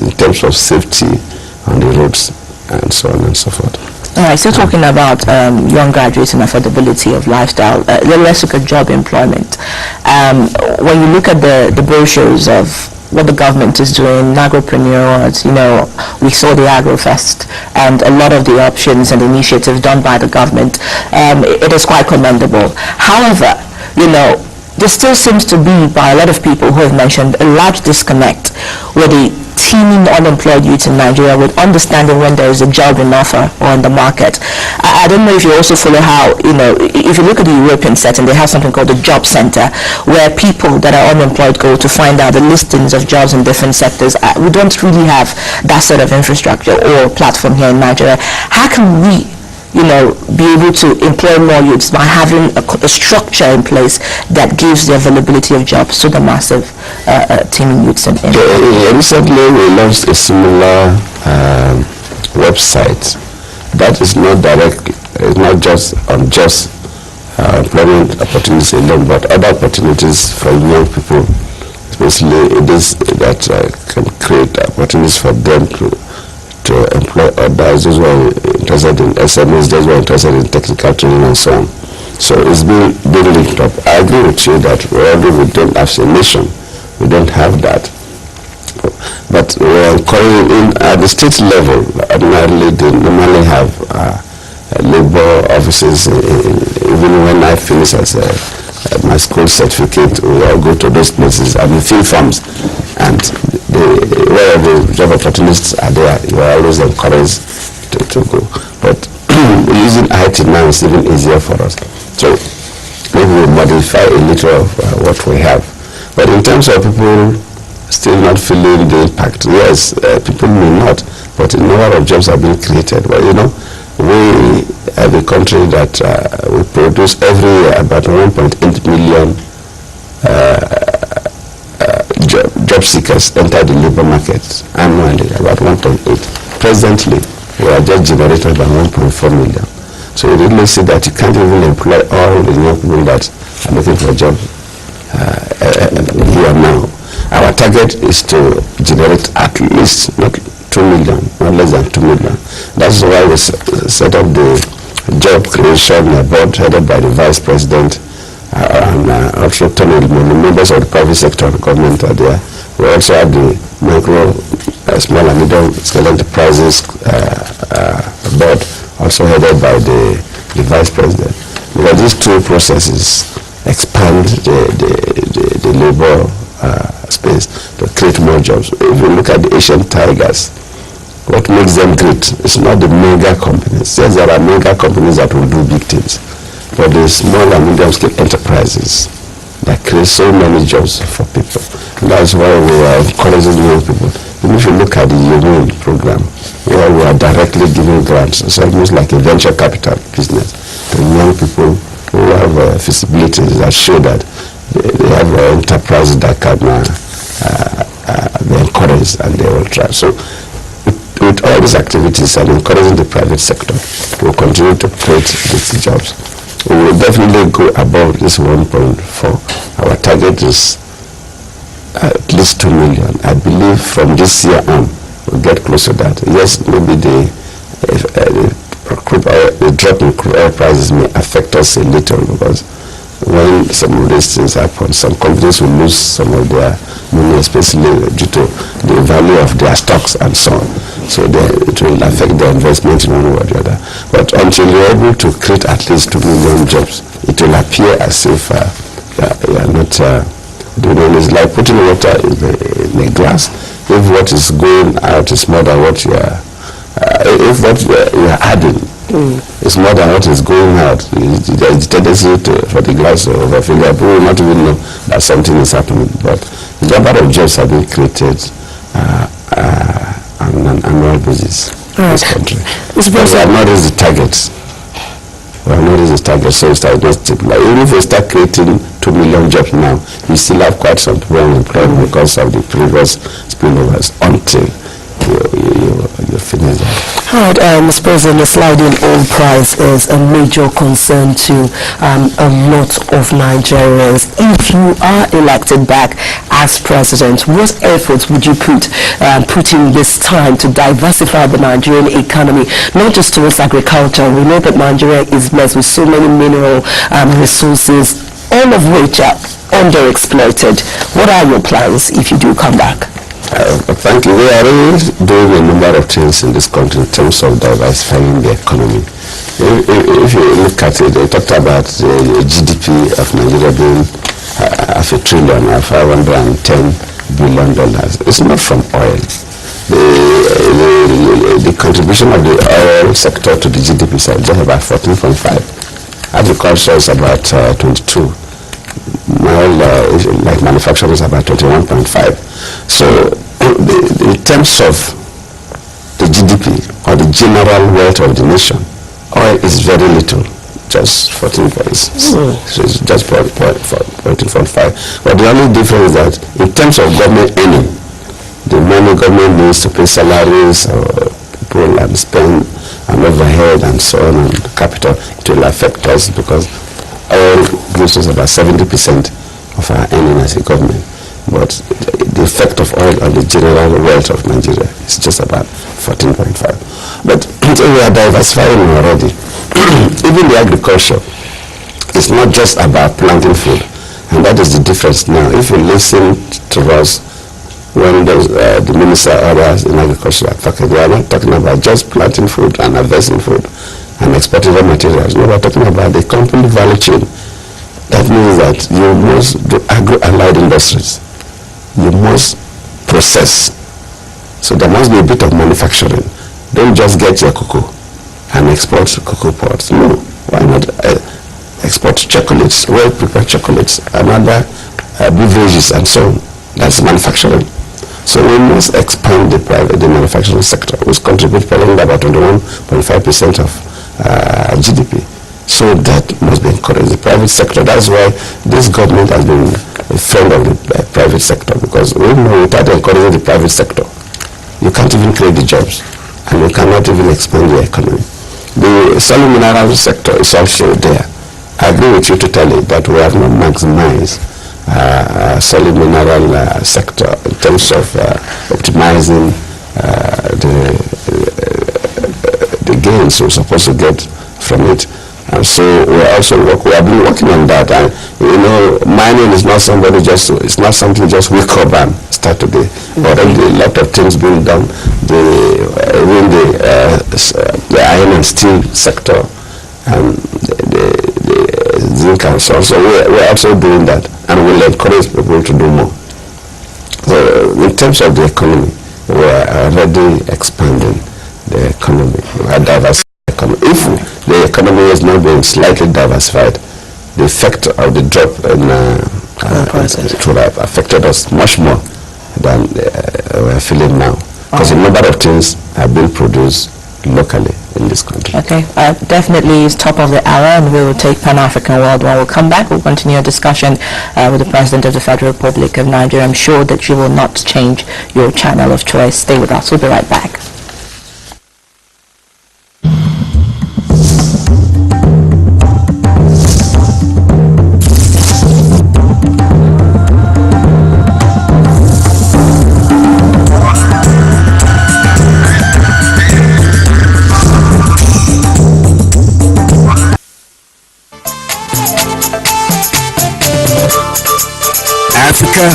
in terms of safety on the roads and so on and so forth. All right, still talking about young graduates and affordability of lifestyle. Let's look at job employment. When you look at the brochures of what the government is doing, agripreneurs, we saw the AgroFest and a lot of the options and initiatives done by the government. It is quite commendable. However, there still seems to be, by a lot of people who have mentioned, a large disconnect with the teeming unemployed youth in Nigeria with understanding when there is a job in offer or in the market. I don't know if you also follow how, if you look at the European setting, they have something called the job center, where people that are unemployed go to find out the listings of jobs in different sectors. We don't really have that sort of infrastructure or platform here in Nigeria. How can we be able to employ more youths by having a structure in place that gives the availability of jobs to the massive teeming youths in recently we launched a similar website that is not direct, it's not just on employment opportunities alone, but other opportunities for young people, especially this that can create opportunities for them to employ others, those who are interested in SMEs, those who are interested in technical training and so on. So it's being linked up. I agree with you that wherever we don't have a nation, we don't have that. But we're encouraging at the state level, ordinarily they normally have labor offices. Even when I finish as my school certificate, we all go to those places and we fill forms. And where the job opportunities are there, you are always encouraged to go. But using IT now is even easier for us. So maybe we modify a little of what we have. But in terms of people still not feeling the impact, yes, people may not, but a number of jobs are being created. But we have a country that we produce every year about 1.8 million job seekers enter the labor market annually, about 1.8. Presently, we are just generating about 1.4 million. So you really see that you can't even employ all the young people that are looking for a job here now. Our target is to generate at least not 2 million, not less than 2 million. That's why we set up the job creation board headed by the vice president and also the members of the private sector and government are there. We also have the micro, small and medium scale enterprises board, also headed by the vice president. Because these two processes expand the labor space to create more jobs. If you look at the Asian tigers, what makes them great is not the mega companies. Yes, there are mega companies that will do big things, but the small and medium scale enterprises that create so many jobs for people. And that's why we are encouraging young people. Even if you look at the Union program, where we are directly giving grants, it's almost like a venture capital business to young people who have feasibilities that show that they have enterprises that can be encouraged and they will try. So with all these activities and encouraging the private sector, we will continue to create these jobs. We will definitely go above this 1.4. Our target is at least 2 million. I believe from this year on, we'll get close to that. Yes, maybe the drop in crude oil prices may affect us a little, because when some of these things happen, some companies will lose some of their money, especially due to the value of their stocks and so on. So it will affect their investment in one way or the other. But until you're able to create at least 2 million jobs, it will appear as if you are not doing it. It's like putting water in a glass. If what is going out is more than what you are, if what you are adding is more than what is going out, there is a tendency for the glass to overfill. People will not even know that something is happening. But the number of jobs have been created on an annual basis in this country. We have not reached the targets. We have not reached the targets, so it's not stable. Even if we start creating 2 million jobs now, we still have quite some people unemployed because of the previous spillovers until you finish that. All right, Mr. President, the sliding oil price is a major concern to a lot of Nigerians. If you are elected back as president, what efforts would you put in this time to diversify the Nigerian economy, not just towards agriculture? We know that Nigeria is blessed with so many mineral resources, all of which are underexploited. What are your plans if you do come back? Thank you. We are really doing a number of things in this country in terms of diversifying the economy. If you look at it, they talked about the GDP of Nigeria being half $1 trillion, $510 billion. It's not from oil. The contribution of the oil sector to the GDP is just about 14.5. Agriculture is about 22. Like manufacturing is about 21.5. So in terms of the GDP or the general wealth of the nation, Oil is very little, just 14 points. So it's just 14.5. But the only difference is that in terms of government earning, the money government needs to pay salaries or people and spend and overhead and so on and capital, it will affect us because oil gives us about 70% of our earning as a government. But the effect of oil on the general wealth of Nigeria is just about 14.5. But we are diversifying already. Even the agriculture is not just about planting food, and that is the difference now. If you listen to us when the minister others in agriculture are talking, they are not talking about just planting food and harvesting food and exporting raw materials. No, we are talking about the complete value chain. That means that you must do agro-allied industries. You must process. So there must be a bit of manufacturing. Don't just get your cocoa and export cocoa pods. No, why not export chocolates, well-prepared chocolates, and other beverages and so on. That's manufacturing. So we must expand the manufacturing sector, which contributes probably about 21.5% of GDP. So that must be encouraged, the private sector. That's why this government has been a friend of the private sector, because we know without encouraging the private sector, you can't even create the jobs, and you cannot even expand the economy. The solid mineral sector is also there. I agree with you totally that we have not maximized solid mineral sector in terms of optimizing the gains we're supposed to get from it. And so we have been working on that. And mining is not something just wake up and start today. Already a lot of things being done. The iron and steel sector and the zinc and so on. So we're also doing that, and we'll encourage people to do more. So in terms of the economy, we're already expanding the economy. We're diversifying. If the economy is not being slightly diversified, the effect of the drop in it would have affected us much more than we're feeling now. Because a number of things have been produced locally in this country. Okay, definitely it's top of the hour, and we will take Pan-African World. When we'll come back, we'll continue a discussion with the President of the Federal Republic of Nigeria. I'm sure that you will not change your channel of choice. Stay with us. We'll be right back. Africa,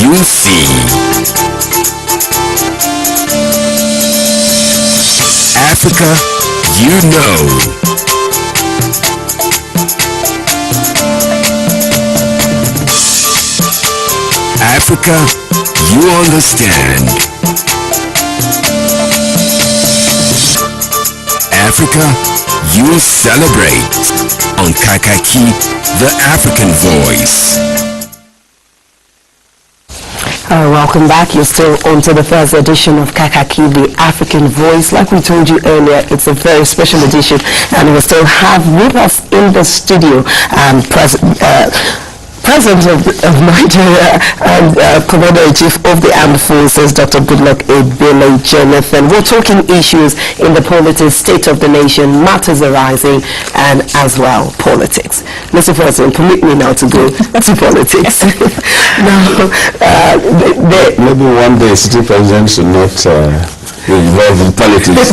you see. Africa, you know. Africa, you understand. Africa, you celebrate on Kakaaki, the African Voice. Welcome back. You're still on to the first edition of Kakaaki, the African Voice. Like we told you earlier, it's a very special edition, and we still have with us in the studio President of Nigeria and Commander-in-Chief of the Armed Forces, Dr. Goodluck Ebele Jonathan. We're talking issues in the politics, state of the nation, matters arising, and as well, politics. Mr. President, permit me now to go to politics. Now, maybe one day city president should not involved in politics.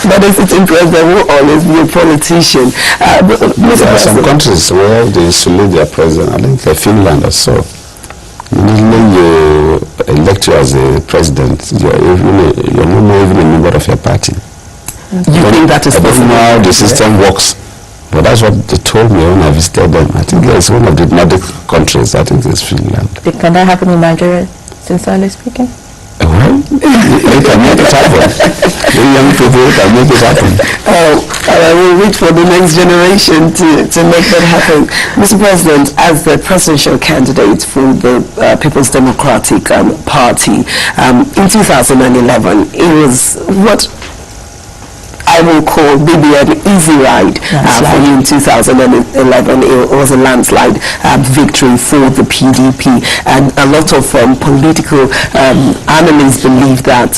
But the sitting president will always be a politician. There are some countries where they salute their president. I think Finland or so. Usually you elect you as a president, you're not even a member of your party. You think that is possible? I don't know how the system works, but that's what they told me when I visited them. I think it's one of the Nordic countries. I think it's Finland. Can that happen in Nigeria, sincerely speaking? Well, they can make it happen. The young people can make it happen. We'll wait for the next generation to make that happen. Mr. President, as the presidential candidate for the People's Democratic Party, in 2011, it was what I I will call maybe an easy ride for you in 2011. It was a landslide victory for the PDP, and a lot of political analysts believe that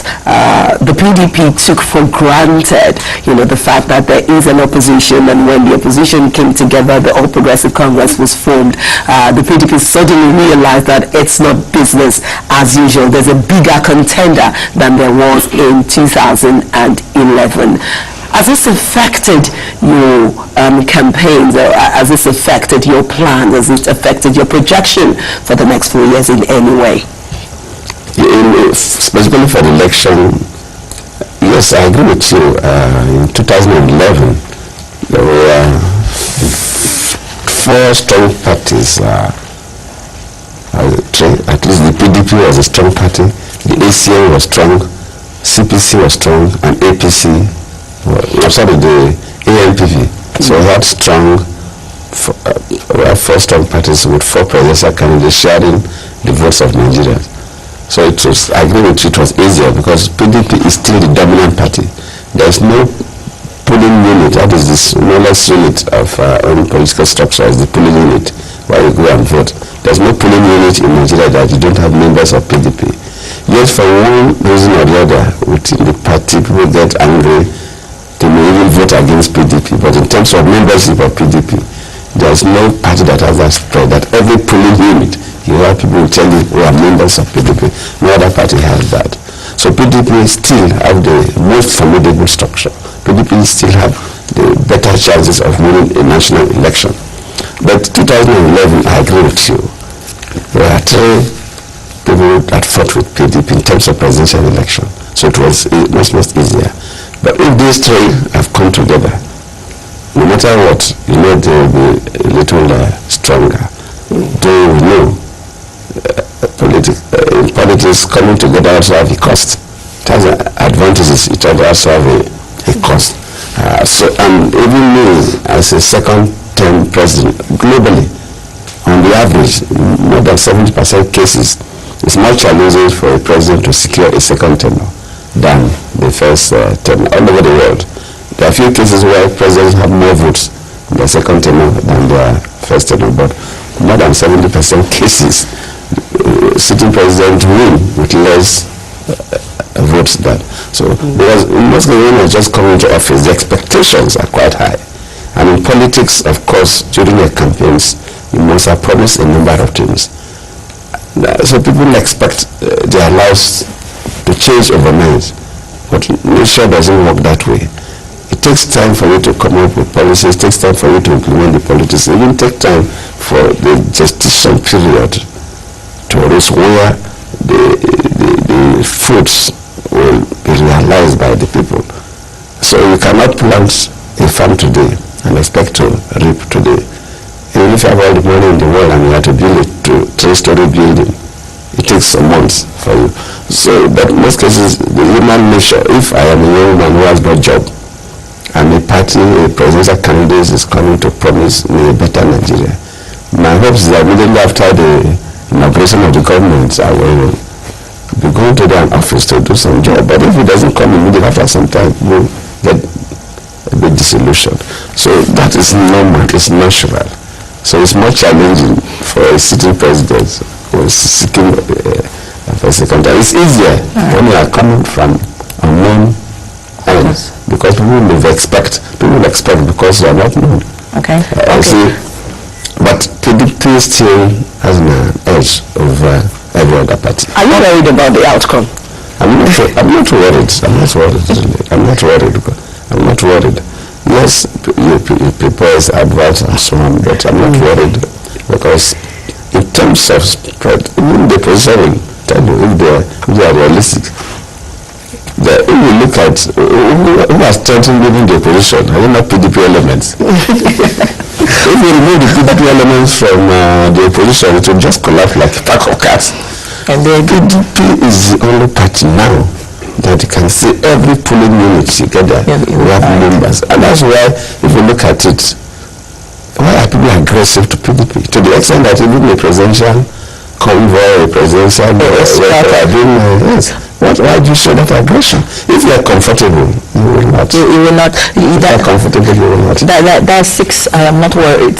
the PDP took for granted, the fact that there is an opposition, and when the opposition came together, the All Progressive Congress was formed. The PDP suddenly realized that it's not business as usual. There's a bigger contender than there was in 2011. Has this affected your campaigns? Or has this affected your plans? Has it affected your projection for the next 4 years in any way? Specifically for the election, yes, I agree with you. In 2011, there were 4 strong parties. At least the PDP was a strong party, the ACN was strong, CPC was strong, and APC the ANPP. So we had 4 strong parties with 4 presidential candidates sharing the votes of Nigerians. So I agree with you, it was easier because PDP is still the dominant party. There is no polling unit, that is the smallest unit of our own political structure, is the polling unit where you go and vote. There's no polling unit in Nigeria that you don't have members of PDP. Yet for one reason or the other, within the party, people get angry. They may even vote against PDP. But in terms of membership of PDP, there's no party that has that spread, that every polling unit, you have people who tell you we are members of PDP. No other party has that. So PDP still have the most formidable structure. PDP still have the better chances of winning a national election. But 2011, I agree with you. There are 3 people that fought with PDP in terms of presidential election. So it was much easier. But if these 3 have come together, no matter what, they will be a little stronger. Though we know in politics, coming together also have a cost. It has advantages, it also have a cost. And even me, as a second-term president, globally, on the average, more than 70% cases, it's more challenging for a president to secure a second tenure than the first tenure all over the world. There are few cases where presidents have more votes in their second tenure than their first tenure, but more than 70% cases, sitting president win with less votes than. So because most of when just coming into office, the expectations are quite high. And in politics, of course, during your campaigns, you must have promised a number of things. So people expect their lives to change overnight. But nature doesn't work that way. It takes time for you to come up with policies, it takes time for you to implement the policies. It even takes time for the gestation period to reach where the fruits will be realized by the people. So you cannot plant a farm today and expect to reap today. Even if you have all the money in the world and you have to build a 3-story building, it takes some months for you. So, but in most cases, the human nature, if I am a young man who has no job, and a party, a presidential candidate is coming to promise me a better Nigeria, my hopes is that immediately after the inauguration of the government, I will be going to the office to do some job. But if it doesn't come immediately after some time, we'll get a bit disillusioned. So that is normal, it's natural. So it's more challenging for a sitting president who is seeking for a second time. It's easier when you are coming from unknown ends, because people will expect because you are not known. Okay. But PDP still has an edge over every other party. Are you worried about the outcome? I'm not worried. I'm not worried. Yes, people's advice and so on, but I'm not worried because in terms of spread, even the position will tell you if they are realistic. If you look at who has strengthened even the opposition, I don't know PDP elements. If you remove the PDP elements from the opposition, it will just collapse like a pack of cats. And the PDP is the only party now that you can see every polling unit together, we have members. And that's why, if you look at it, why are people aggressive to PDP? To the extent that even the presidential convoy, presidential yes. Why do you show that aggression? If you are comfortable, you will not. You will not. If you are comfortable, you will not. That's 6. I am not worried.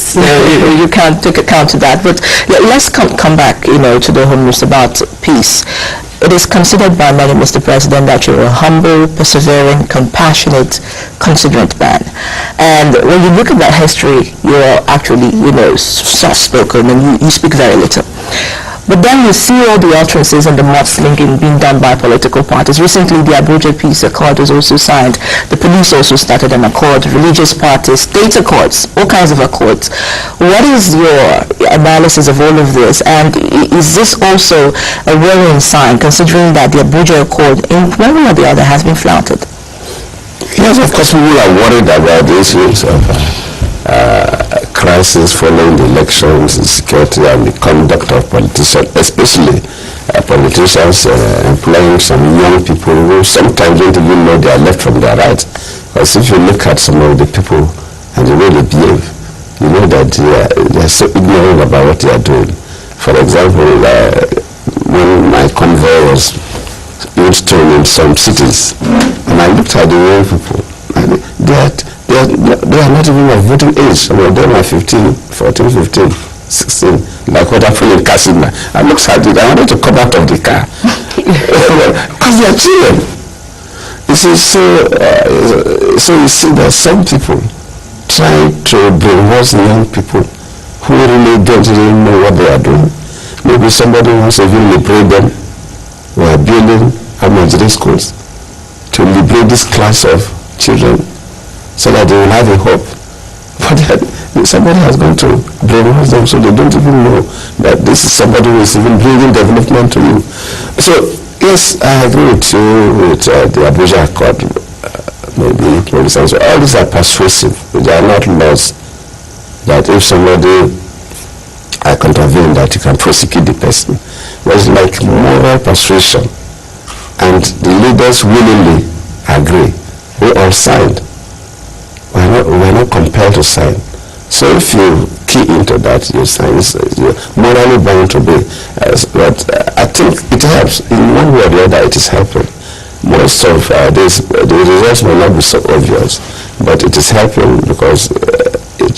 You can't take account to that. But let's come back, to the Home Minister about peace. It is considered by many, Mr. President, that you're a humble, persevering, compassionate, considerate man. And when you look at that history, you're actually, soft-spoken and you speak very little. But then you see all the utterances and the mudslinging being done by political parties. Recently, the Abuja Peace Accord was also signed. The police also started an accord, religious parties, state accords, all kinds of accords. What is your analysis of all of this? And is this also a worrying sign, considering that the Abuja Accord, in one way or the other, has been flouted? Yes, of course, people are worried about the issues of crisis following the elections, the security and the conduct of politicians, especially politicians employing some young people who sometimes don't even know they are left from their right. Because if you look at some of the people and the way they behave, you know that they are so ignorant about what they are doing. For example, when my convoy was installed in some cities, and I looked at the young people, and they are not even of voting age. Some of them are 15, 14, 15, 16, like what happened in Kasima. I looked at it, I wanted to come out of the car. Because they are children. You see, so you see that some people try to brainwash young people who really don't really know what they are doing. Maybe somebody wants to even liberate them. We are building Amajiri schools to liberate this class of children so that they will have a hope. But somebody has gone to brainwash them so they don't even know that this is somebody who is even bringing development to you. So, yes, I agree with you with the Abuja Accord, maybe, for instance. All these are persuasive. They are not laws that if somebody contravene that you can prosecute the person. But it's like moral persuasion. And the leaders willingly agree. We all signed. We're not compelled to sign. So if you key into that, you sign, you're morally bound to be. But I think it helps. In one way or the other, it is helping. Most of the results may not be so obvious, but it is helping because it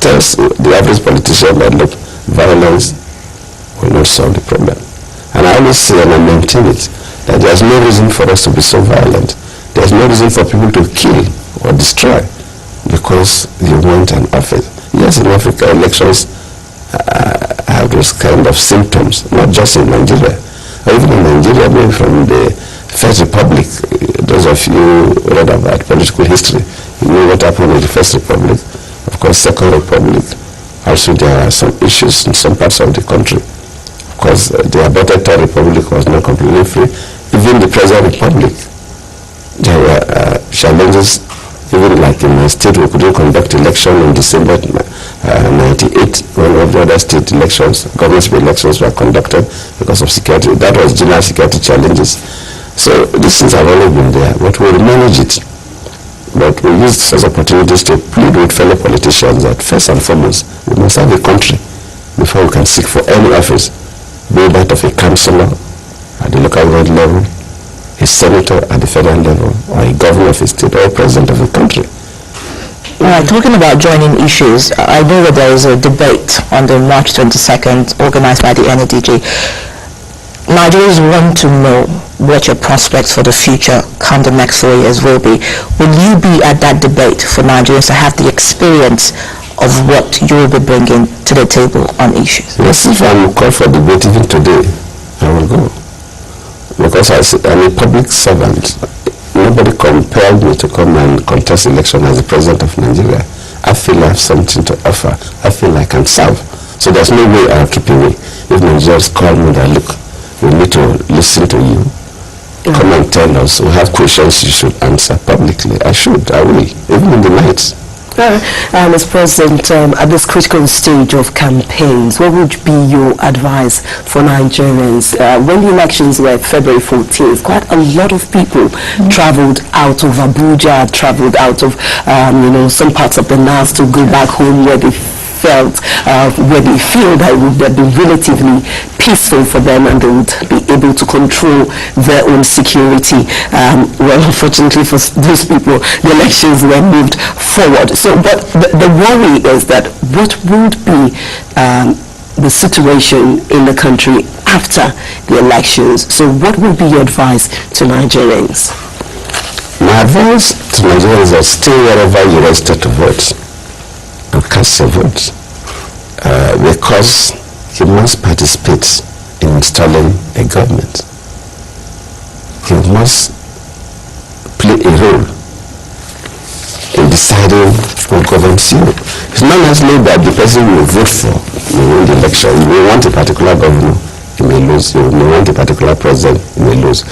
tells the average politician that, look, violence will not solve the problem. And I always say, and I maintain it, that there's no reason for us to be so violent. There's no reason for people to kill or destroy because you want an office. Yes, in Africa, elections have those kind of symptoms, not just in Nigeria. Even in Nigeria, maybe from the First Republic, those of you who read about political history, you know what happened in the First Republic. Of course, Second Republic, also there are some issues in some parts of the country. Of course, the aborted Third Republic was not completely free. Even the present Republic, there were challenges. Even like in my state, we couldn't conduct election in December 98 when all the other state elections, government elections were conducted because of security. That was general security challenges. So these things have always been there, but we'll manage it. But we use this as opportunities to plead with fellow politicians that first and foremost, we must have a country before we can seek for any office, be that of a councillor at the local government level, a senator at the federal level, or a governor of a state, or a president of a country. Talking about joining issues, I know that there is a debate on the March 22nd organized by the NADJ. Nigerians want to know what your prospects for the future come the next 4 years will be. Will you be at that debate for Nigerians to have the experience of what you will be bringing to the table on issues? Yes, if I'm called for debate even today, I will go. Because I'm a public servant. Nobody compelled me to come and contest election as the president of Nigeria. I feel I have something to offer. I feel I can serve. So there's no way I'll keep away. If Nigerians call me that, look, we need to listen to you. Come and tell us. We have questions you should answer publicly. I will, even in the night. Mr. President, at this critical stage of campaigns, what would be your advice for Nigerians? When the elections were February 14th, quite a lot of people traveled out of Abuja, traveled out of some parts of the north to go back home where they felt, where they feel that it would be relatively peaceful for them and they would be able to control their own security. Well, unfortunately for those people, the elections were moved forward. So, but the worry is that what would be the situation in the country after the elections? So what would be your advice to Nigerians? My advice to Nigerians is stay wherever you register to vote and cast your vote, because you must participate in installing a government. You must play a role in deciding who governs you. It's not necessarily that the person you vote for will win the election. You may want a particular governor, you may lose. You may want a particular president, you may lose.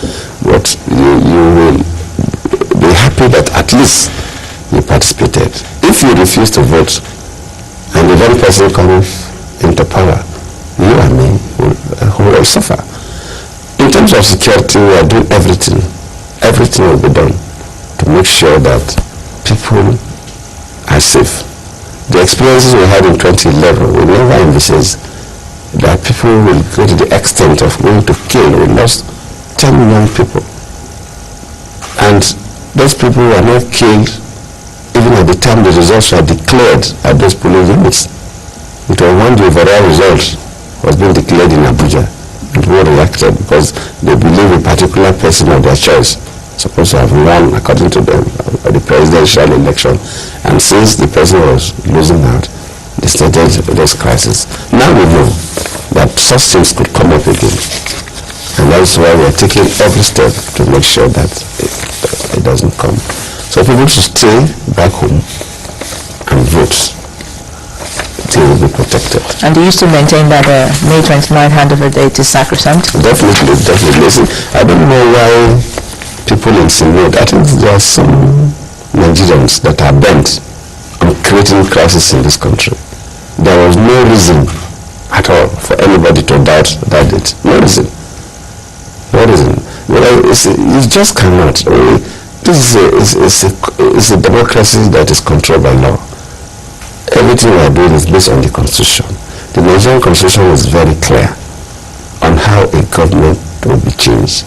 But you will be happy that at least you participated. If you refuse to vote and the very person comes into power, you and me will suffer. In terms of security, we are doing everything. Everything will be done to make sure that people are safe. The experiences we had in 2011, we never envisaged that people will go to the extent of going to kill. We lost 10 million people. And those people were not killed even at the time the results were declared at those polling units. It was when the overall result was being declared in Abuja. People reacted because they believe a particular person of their choice supposed to have won, according to them, the presidential election. And since the person was losing out, they started this crisis. Now we know that such things could come up again. And that's why we are taking every step to make sure that it doesn't come. So people should stay back home and vote. They will be protected. And do you still maintain that May 29th handover date is sacrosanct? Definitely. Listen, I don't know why people insinuate. I think there are some Nigerians that are bent on creating crisis in this country. There was no reason at all for anybody to doubt that date. No reason. No reason. Well, you just cannot. This is a democracy that is controlled by law. Everything we are doing is based on the Constitution. The Nigerian Constitution is very clear on how a government will be changed.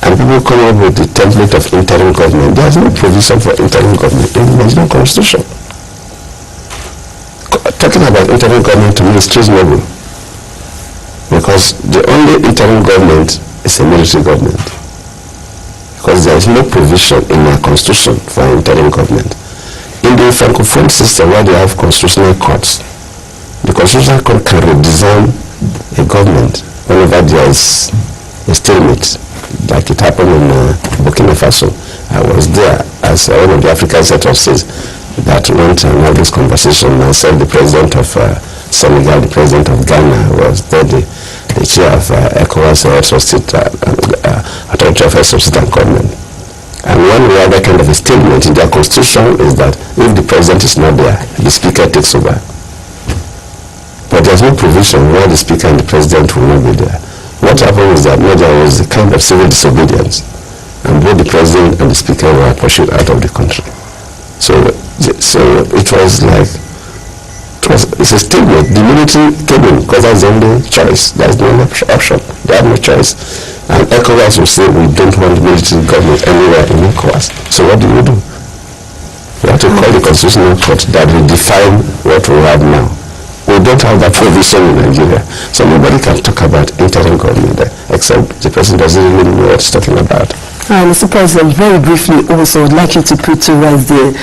And people come up with the template of interim government. There is no provision for interim government in the Nigerian Constitution. Talking about interim government to me is treasonable, because the only interim government is a military government, because there is no provision in our Constitution for interim government. In the Francophone system, where they have constitutional courts, the constitutional court can redesign a government whenever there is a stalemate, like it happened in Burkina Faso. I was there as one of the African settlers says that went and had this conversation. Myself, the president of Senegal, the president of Ghana was there, the chair of ECOWAS, Authority of Heads of State and Government. And when we have that kind of a statement in their constitution is that if the president is not there, the speaker takes over. But there's no provision where the speaker and the president will not be there. What happened is that there was a kind of civil disobedience, and both the president and the speaker were pursued out of the country. So it was like, it's a statement. The military came in because that's the only choice. There's no option. They have no choice. And ECOWAS will say, we don't want the military government anywhere in ECOWAS. So what do? We have to call the Constitutional Court that will define what we have now. We don't have that provision in Nigeria. So nobody can talk about interim government except the person doesn't really know what he's talking about. Mr. President, very briefly also, I'd like you to put to rest the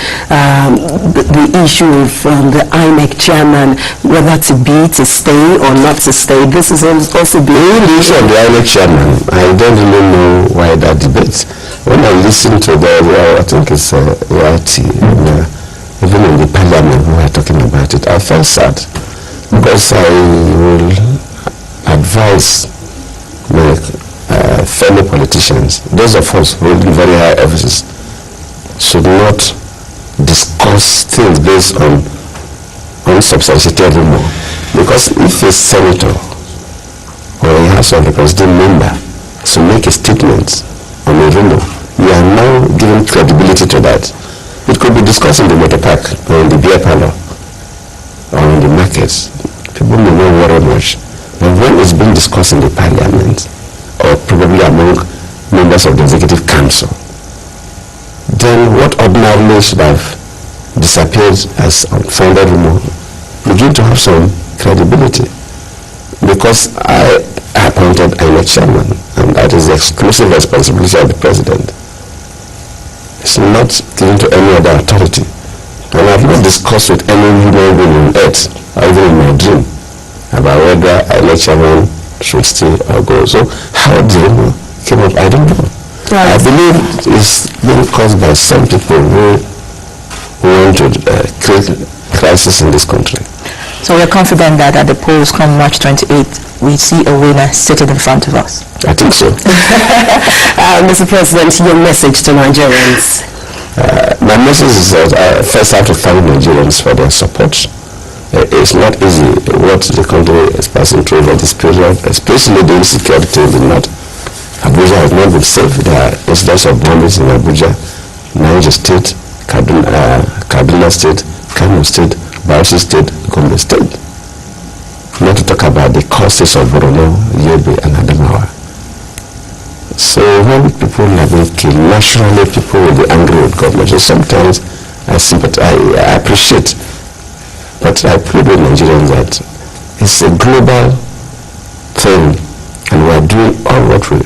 issue of the INEC chairman, whether to stay or not to stay. This is also the issue of the INEC chairman. I don't really know why that debate. When I listen to I think it's AIT, even in the parliament we were talking about it, I felt sad, because I will advise my fellow politicians, those of us holding very high offices, should not discuss things based on unsubstantiated rumor. Because if a senator or a House of Representative member to make a statement on a rumor, you are now giving credibility to that. It could be discussed in the motor park or in the beer parlor decades, people may not worry much. But when it's being discussed in the parliament, or probably among members of the executive council, then what ordinarily should have disappeared as unfounded rumor begin to have some credibility. Because I appointed a chairman, and that is the exclusive responsibility of the president. It's not given to any other authority. And I've not discussed with any human being on earth, or even in my dream, about whether a chairman should stay or go. So how the rumor came up, I don't know. Right. I believe it's being caused by some people who want to create crisis in this country. So we're confident that at the polls come March 28th, we see a winner sitting in front of us. I think so. Mr. President, your message to Nigerians. My message is that I first have to thank Nigerians for their support. It's not easy what the country is passing through over this period, especially the insecurity in the north. Abuja has not been safe. There are incidents of bombings in Abuja, Niger State, Kaduna State, Kano State, Bauchi State, Gombe State. Not to talk about the coastes of Borno, Yobe, and Adamawa. So when people have been killed, naturally people will be angry with government. So sometimes I sympathize, I appreciate, but I plead with Nigerians that it's a global thing, and we are doing all what we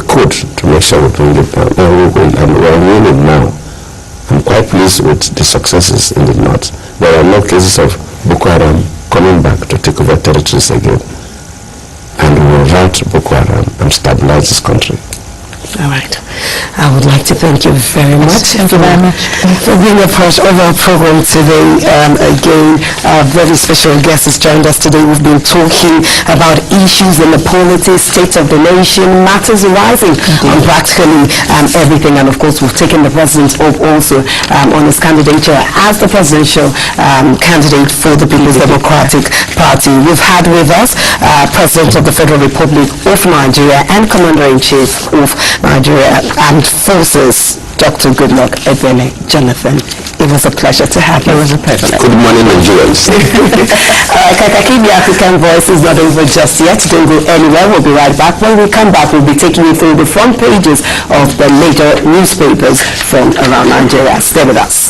could to make sure we bring it down. And we are winning now. I'm quite pleased with the successes in the north. There are no cases of Boko Haram coming back to take over territories again. And we will rout Boko Haram and stabilize this country. All right. I would like to thank you very much. Thank you very much. For being a part of our program today. Again, our very special guest has joined us today. We've been talking about issues in the politics, state of the nation, matters arising on practically everything. And of course, we've taken the president up also on his candidature as the presidential candidate for the People's Democratic Party. We've had with us President of the Federal Republic of Nigeria and Commander-in-Chief of Nigeria Armed Forces, Dr. Goodluck Ebele Jonathan. It was a pleasure to have you. It was a pleasure. Good morning, Nigerians. Kakaaki, the African Voice is not over just yet. Don't go anywhere. We'll be right back. When we come back, we'll be taking you through the front pages of the major newspapers from around Nigeria. Stay with us.